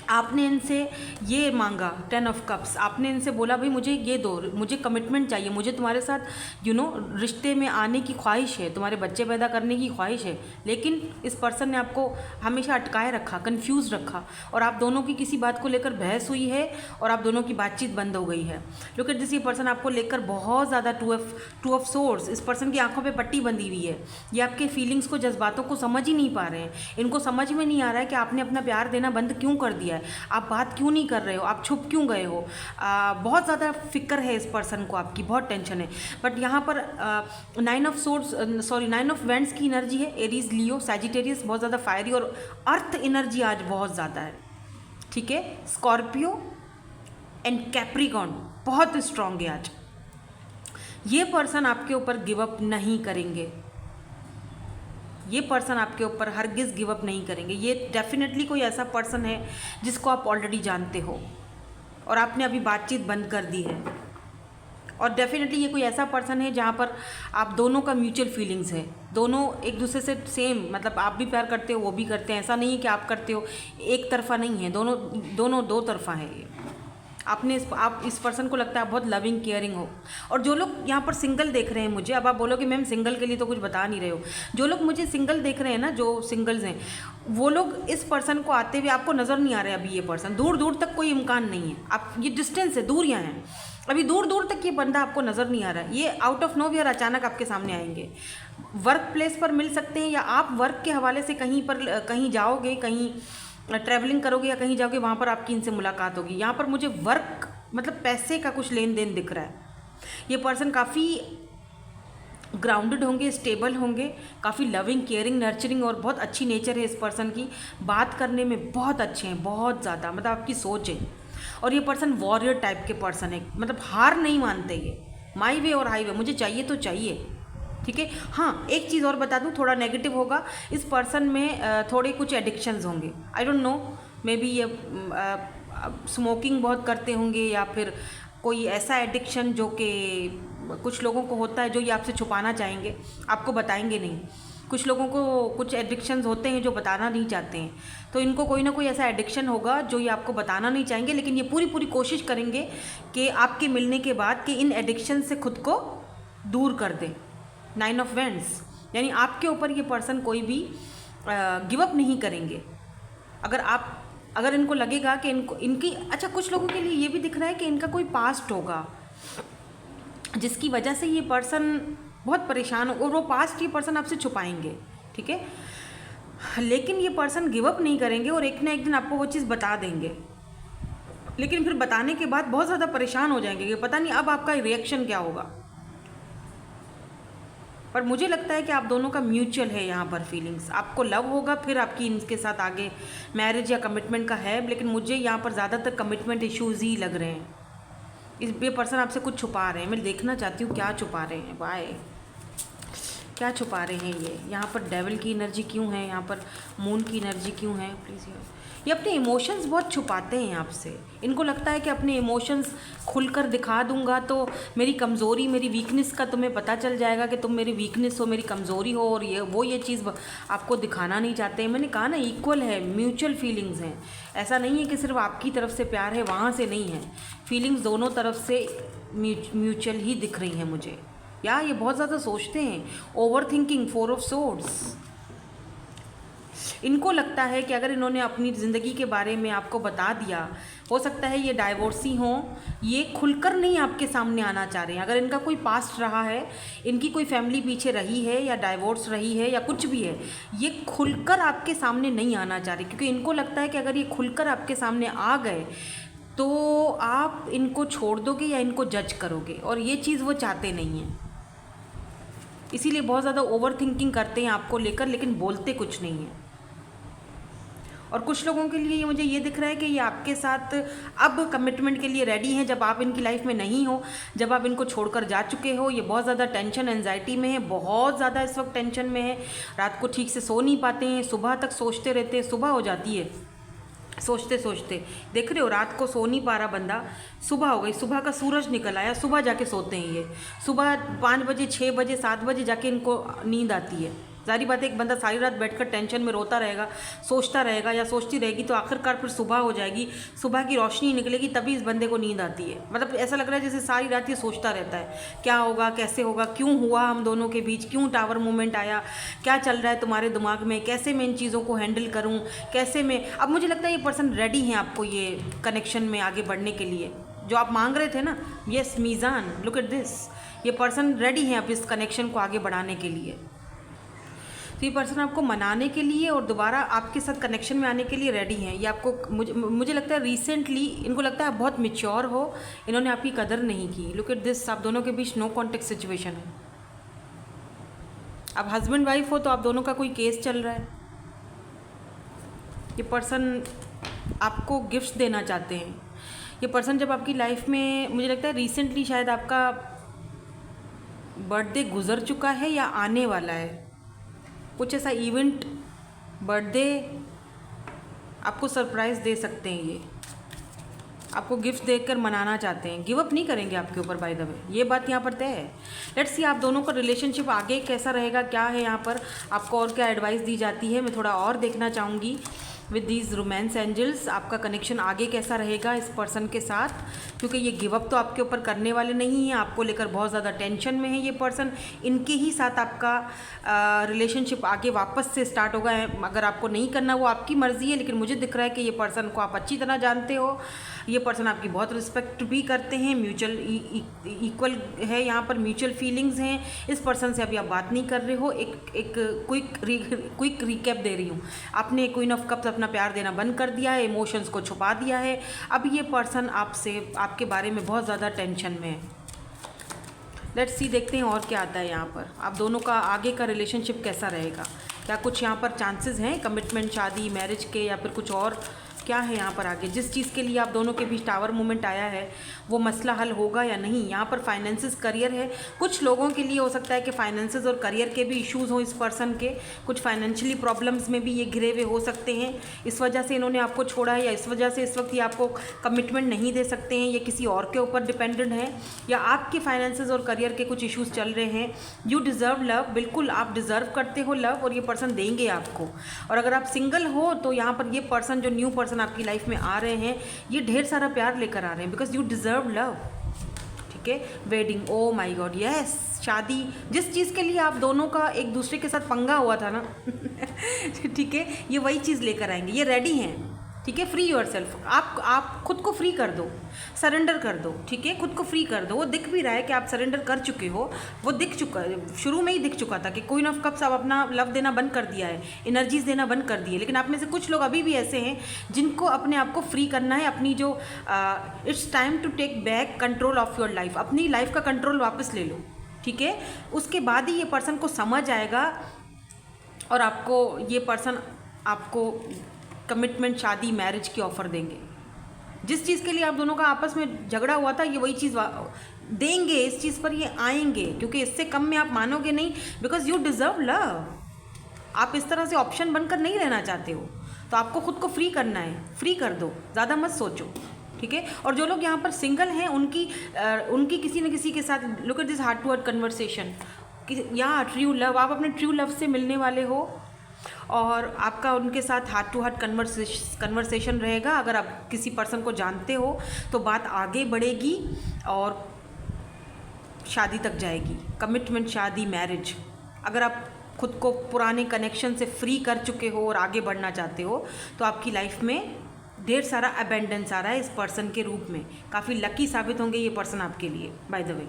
आपने इनसे ये मांगा, 10 ऑफ कप्स। आपने इनसे बोला भाई मुझे ये दो, मुझे कमिटमेंट चाहिए, मुझे तुम्हारे साथ रिश्ते में आने की ख्वाहिश है, तुम्हारे बच्चे पैदा करने की ख्वाहिश है। लेकिन इस पर्सन ने आपको हमेशा अटकाए रखा, कंफ्यूज रखा, और आप दोनों की किसी बात को लेकर बहस हुई है और आप दोनों की बातचीत बंद हो गई है। लुक एट दिस, ये पर्सन आपको लेकर बहुत ज़्यादा टू ऑफ सोर्स। इस पर्सन की आंखों पे पट्टी बंधी हुई है। ये आपके फीलिंग्स को, जज्बातों को समझ ही नहीं पा रहे हैं। इनको समझ में नहीं आ रहा है कि आपने अपना प्यार देना बंद क्यों कर दिया है, आप बात क्यों नहीं कर रहे हो, आप छुप क्यों गए हो। बहुत ज़्यादा फिक्र है इस पर्सन को, आपकी बहुत टेंशन है। बट यहाँ पर 9 ऑफ वेंड्स की एनर्जी है। एरीज, लियो, सैजिटेरियस, बहुत ज़्यादा फायरी, और अर्थ एनर्जी आज बहुत ज़्यादा है। ठीक है। स्कॉर्पियो एंड कैप्रिकॉर्न बहुत स्ट्रांग है आज। ये पर्सन आपके ऊपर गिव अप नहीं करेंगे, ये पर्सन आपके ऊपर हरगिज़ गिव अप नहीं करेंगे। ये डेफिनेटली कोई ऐसा पर्सन है जिसको आप ऑलरेडी जानते हो और आपने अभी बातचीत बंद कर दी है, और डेफिनेटली ये कोई ऐसा पर्सन है जहाँ पर आप दोनों का म्यूचुअल फीलिंग्स है, दोनों एक दूसरे से सेम, मतलब आप भी प्यार करते हो वो भी करते हैं। ऐसा नहीं है कि आप करते हो, एक तरफा नहीं है, दोनों दो तरफा है ये। आप इस पर्सन को लगता है आप बहुत लविंग केयरिंग हो। और जो लोग यहाँ पर सिंगल देख रहे हैं मुझे, अब आप बोलोगे मैम सिंगल के लिए तो कुछ बता नहीं रहे हो, जो लोग मुझे सिंगल देख रहे हैं ना, जो सिंगल्स हैं, वो लोग इस पर्सन को आते हुए आपको नज़र नहीं आ रहे अभी। ये पर्सन दूर दूर तक कोई इम्कान नहीं है, आप ये डिस्टेंस है, दूर यहाँ है, अभी दूर दूर तक ये बंदा आपको नज़र नहीं आ रहा है। ये आउट ऑफ नोवेयर अचानक आपके सामने आएंगे। वर्क प्लेस पर मिल सकते हैं, या आप वर्क के हवाले से कहीं जाओगे, कहीं ट्रैवलिंग करोगे या कहीं जाओगे, वहाँ पर आपकी इनसे मुलाकात होगी। यहाँ पर मुझे वर्क मतलब पैसे का कुछ लेन देन दिख रहा है। ये पर्सन काफ़ी ग्राउंडेड होंगे, स्टेबल होंगे, काफ़ी लविंग केयरिंग नर्चरिंग और बहुत अच्छी नेचर है इस पर्सन की। बात करने में बहुत अच्छे हैं, बहुत ज़्यादा, मतलब आपकी सोच है। और ये पर्सन वॉरियर टाइप के पर्सन है, मतलब हार नहीं मानते ये, माई वे और हाई वे, मुझे चाहिए तो चाहिए, ठीक है। हाँ, एक चीज़ और बता दूँ, थोड़ा नेगेटिव होगा इस पर्सन में, थोड़े कुछ एडिक्शंस होंगे। I don't know, may be ये स्मोकिंग बहुत करते होंगे, या फिर कोई ऐसा एडिक्शन जो कि कुछ लोगों को होता है, जो ये आपसे छुपाना चाहेंगे, आपको बताएंगे नहीं। कुछ लोगों को कुछ एडिक्शंस होते हैं जो बताना नहीं चाहते हैं, तो इनको कोई ना कोई ऐसा एडिक्शन होगा जो ये आपको बताना नहीं चाहेंगे, लेकिन ये पूरी कोशिश करेंगे कि आपके मिलने के बाद कि इन एडिक्शन से खुद को दूर कर दें। 9 ऑफ वेंड्स, यानी आपके ऊपर ये पर्सन कोई भी गिव अप नहीं करेंगे। अगर इनको लगेगा कि इनकी अच्छा, कुछ लोगों के लिए ये भी दिख रहा है कि इनका कोई पास्ट होगा जिसकी वजह से ये पर्सन बहुत परेशान हो, और वो पास्ट ये पर्सन आपसे छुपाएंगे, ठीक है। लेकिन ये पर्सन गिव अप नहीं करेंगे और एक ना एक दिन आपको वो चीज़ बता देंगे, लेकिन फिर बताने के बाद बहुत ज़्यादा परेशान हो जाएंगे कि पता नहीं अब आपका रिएक्शन क्या होगा। पर मुझे लगता है कि आप दोनों का म्यूचुअल है यहाँ पर फीलिंग्स, आपको लव होगा, फिर आपकी इनके साथ आगे मैरिज या कमिटमेंट का है, लेकिन मुझे यहाँ पर ज़्यादातर कमिटमेंट इश्यूज़ ही लग रहे हैं। ये पर्सन आपसे कुछ छुपा रहे हैं, मैं देखना चाहती हूँ क्या छुपा रहे हैं। बाय, क्या छुपा रहे हैं ये? यहाँ पर डेविल की एनर्जी क्यों है, यहाँ पर मून की एनर्जी क्यों है? प्लीज़ ये अपने इमोशंस बहुत छुपाते हैं आपसे। इनको लगता है कि अपने इमोशंस खुलकर दिखा दूंगा तो मेरी कमज़ोरी, मेरी वीकनेस का तुम्हें पता चल जाएगा कि तुम मेरी वीकनेस हो, मेरी कमज़ोरी हो, और ये चीज़ आपको दिखाना नहीं चाहते हैं। मैंने कहा ना, इक्वल है, म्यूचुअल फीलिंग्स हैं। ऐसा नहीं है कि सिर्फ आपकी तरफ से प्यार है, वहाँ से नहीं है, फीलिंग्स दोनों तरफ से म्यूचुअल ही दिख रही हैं मुझे। या ये बहुत ज़्यादा सोचते हैं, ओवर थिंकिंग, 4 ऑफ सोर्ड्स। इनको लगता है कि अगर इन्होंने अपनी ज़िंदगी के बारे में आपको बता दिया, हो सकता है ये डाइवोर्सी हों, ये खुलकर नहीं आपके सामने आना चाह रहे हैं। अगर इनका कोई पास्ट रहा है, इनकी कोई फैमिली पीछे रही है, या डाइवोर्स रही है, या कुछ भी है, ये खुलकर आपके सामने नहीं आना चाह रहे, क्योंकि इनको लगता है कि अगर ये खुलकर आपके सामने आ गए तो आप इनको छोड़ दोगे या इनको जज करोगे, और ये चीज़ वो चाहते नहीं हैं। इसीलिए बहुत ज़्यादा ओवर थिंकिंग करते हैं आपको लेकर, लेकिन बोलते कुछ नहीं है। और कुछ लोगों के लिए मुझे ये दिख रहा है कि ये आपके साथ अब कमिटमेंट के लिए रेडी हैं, जब आप इनकी लाइफ में नहीं हो, जब आप इनको छोड़कर जा चुके हो। ये बहुत ज़्यादा टेंशन एंजाइटी में है, बहुत ज़्यादा इस वक्त टेंशन में है, रात को ठीक से सो नहीं पाते हैं, सुबह तक सोचते रहते हैं, सुबह हो जाती है सोचते सोचते। देख रहे हो, रात को सो नहीं पा रहा बंदा, सुबह हो गई, सुबह का सूरज निकल आया, सुबह जाके सोते हैं ये। सुबह 5 बजे, 6 बजे, 7 बजे जाके इनको नींद आती है। सारी बात, एक बंदा सारी रात बैठकर टेंशन में रोता रहेगा, सोचता रहेगा या सोचती रहेगी, तो आखिरकार फिर सुबह हो जाएगी, सुबह की रोशनी निकलेगी, तभी इस बंदे को नींद आती है। मतलब ऐसा लग रहा है जैसे सारी रात ये सोचता रहता है, क्या होगा, कैसे होगा, क्यों हुआ हम दोनों के बीच, क्यों टावर मूवमेंट आया, क्या चल रहा है तुम्हारे दिमाग में, कैसे मैं इन चीज़ों को हैंडल करूँ, कैसे मैं। अब मुझे लगता है ये पर्सन रेडी हैं आपको ये कनेक्शन में आगे बढ़ने के लिए, जो आप मांग रहे थे ना। Yes Meezaan, look at this, ये पर्सन रेडी हैं आप इस कनेक्शन को आगे बढ़ाने के लिए। तो ये पर्सन आपको मनाने के लिए और दोबारा आपके साथ कनेक्शन में आने के लिए रेडी हैं। ये आपको, मुझे लगता है रिसेंटली इनको लगता है आप बहुत मैच्योर हो, इन्होंने आपकी कदर नहीं की। लुक एट दिस, आप दोनों के बीच नो कॉन्टेक्ट सिचुएशन है। अब हस्बैंड वाइफ हो तो आप दोनों का कोई केस चल रहा है। ये पर्सन आपको गिफ्ट्स देना चाहते हैं। ये पर्सन जब आपकी लाइफ में, मुझे लगता है रिसेंटली शायद आपका बर्थडे गुजर चुका है या आने वाला है, कुछ ऐसा इवेंट, बर्थडे, आपको सरप्राइज़ दे सकते हैं। ये आपको गिफ्ट देकर मनाना चाहते हैं, गिव अप नहीं करेंगे आपके ऊपर, बाय द वे, ये बात यहाँ पर तय है। लेट्स सी आप दोनों का रिलेशनशिप आगे कैसा रहेगा, क्या है यहाँ पर आपको और क्या एडवाइस दी जाती है, मैं थोड़ा और देखना चाहूँगी विद दीज रोमांस एंजल्स। आपका कनेक्शन आगे कैसा रहेगा इस पर्सन के साथ, क्योंकि ये गिव अप तो आपके ऊपर करने वाले नहीं हैं, आपको लेकर बहुत ज़्यादा टेंशन में है ये पर्सन। इनके ही साथ आपका रिलेशनशिप आगे वापस से स्टार्ट होगा। अगर आपको नहीं करना वो आपकी मर्ज़ी है, लेकिन मुझे दिख रहा है कि ये पर्सन को आप अच्छी तरह जानते हो, ये पर्सन आपकी बहुत रिस्पेक्ट भी करते हैं, म्यूचुअल इक्वल है यहाँ पर, म्यूचुअल फीलिंग्स हैं। इस पर्सन से अभी आप बात नहीं कर रहे हो। एक क्विक रिकैप दे रही हूँ। आपने क्वीन ऑफ कप्स अपना प्यार देना बंद कर दिया है, इमोशंस को छुपा दिया है। अब ये पर्सन आपसे, आपके बारे में बहुत ज़्यादा टेंशन में है। लेट्स सी, देखते हैं और क्या आता है यहाँ पर। आप दोनों का आगे का रिलेशनशिप कैसा रहेगा, क्या कुछ यहाँ पर चांसेस हैं कमिटमेंट, शादी, मैरिज के, या फिर कुछ और क्या है यहाँ पर आगे। जिस चीज़ के लिए आप दोनों के बीच टावर मूवमेंट आया है वो मसला हल होगा या नहीं। यहाँ पर फाइनेंसेस, करियर है। कुछ लोगों के लिए हो सकता है कि फाइनेंसेस और करियर के भी इश्यूज़ हों इस पर्सन के, कुछ फाइनेंशियली प्रॉब्लम्स में भी ये घिरे हुए हो सकते हैं। इस वजह से इन्होंने आपको छोड़ा है, या इस वजह से इस वक्त ये आपको कमिटमेंट नहीं दे सकते हैं, ये किसी और के ऊपर डिपेंडेंट है, या आपके फाइनेंसेस और करियर के कुछ इश्यूज़ चल रहे हैं। यू डिज़र्व लव, बिल्कुल आप डिज़र्व करते हो लव, और ये पर्सन देंगे आपको। और अगर आप सिंगल हो तो यहाँ पर ये पर्सन, जो न्यू पर्सन आपकी लाइफ में आ रहे हैं, ये ढेर सारा प्यार लेकर आ रहे हैं, बिकॉज यू डिज़र्व लव। ठीक है, wedding, O my God, yes, शादी, जिस चीज़ के लिए आप दोनों का एक दूसरे के साथ पंगा हुआ था ना ठीक है, ये वही चीज़ लेकर आएंगे, ये रेडी हैं। ठीक है, फ्री योरसेल्फ, आप खुद को फ्री कर दो, सरेंडर कर दो। ठीक है, खुद को फ्री कर दो। वो दिख भी रहा है कि आप सरेंडर कर चुके हो, वो दिख चुका, शुरू में ही दिख चुका था कि क्वीन ऑफ कप्स आप अपना लव देना बंद कर दिया है, एनर्जीज देना बंद कर दी है। लेकिन आप में से कुछ लोग अभी भी ऐसे हैं जिनको अपने आप को फ्री करना है, अपनी जो it's time to take back control of your life, अपनी लाइफ का कंट्रोल वापस ले लो। ठीक है, उसके बाद ही ये पर्सन को समझ आएगा, और आपको ये पर्सन आपको कमिटमेंट, शादी, मैरिज की ऑफ़र देंगे। जिस चीज़ के लिए आप दोनों का आपस में झगड़ा हुआ था, ये वही चीज़ देंगे। इस चीज़ पर ये आएंगे, क्योंकि इससे कम में आप मानोगे नहीं, बिकॉज यू डिज़र्व लव। आप इस तरह से ऑप्शन बनकर नहीं रहना चाहते हो, तो आपको खुद को फ्री करना है। फ्री कर दो, ज़्यादा मत सोचो। ठीक है, और जो लोग यहाँ पर सिंगल हैं, उनकी किसी न किसी के साथ, look at this heart to heart conversation, यहाँ ट्रू लव, आप अपने ट्रू लव से मिलने वाले हो, और आपका उनके साथ हार्ट टू हार्ट कन्वर्सेशन रहेगा। अगर आप किसी पर्सन को जानते हो तो बात आगे बढ़ेगी और शादी तक जाएगी, कमिटमेंट, शादी, मैरिज। अगर आप खुद को पुराने कनेक्शन से फ्री कर चुके हो और आगे बढ़ना चाहते हो, तो आपकी लाइफ में ढेर सारा अबेंडेंस आ रहा है इस पर्सन के रूप में। काफ़ी लकी साबित होंगे ये पर्सन आपके लिए, बाय द वे।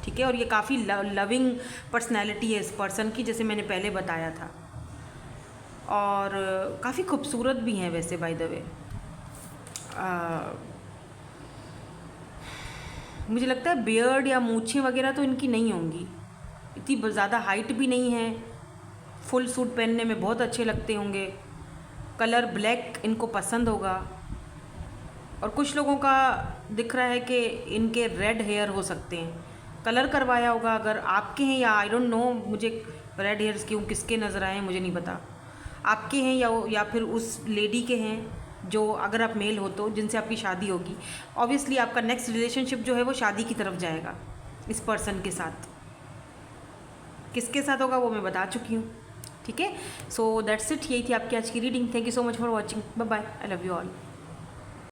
ठीक है, और ये काफ़ी लविंग पर्सनैलिटी है इस पर्सन की, जैसे मैंने पहले बताया था, और काफ़ी खूबसूरत भी हैं वैसे, बाय द वे। मुझे लगता है बियर्ड या मूछें वगैरह तो इनकी नहीं होंगी, इतनी ज़्यादा हाइट भी नहीं है, फुल सूट पहनने में बहुत अच्छे लगते होंगे, कलर ब्लैक इनको पसंद होगा। और कुछ लोगों का दिख रहा है कि इनके रेड हेयर हो सकते हैं, कलर करवाया होगा। अगर आपके हैं, या आई डोंट नो, मुझे रेड हेयर्स क्यों किसके नज़र आए मुझे नहीं पता, आपके हैं या फिर उस लेडी के हैं जो, अगर आप मेल हो तो, जिनसे आपकी शादी होगी। ऑब्वियसली आपका नेक्स्ट रिलेशनशिप जो है वो शादी की तरफ जाएगा इस पर्सन के साथ। किसके साथ होगा वो मैं बता चुकी हूँ। ठीक है, सो दैट्स इट, यही थी आपकी आज की reading. Thank you so much for watching, bye bye, I love you all.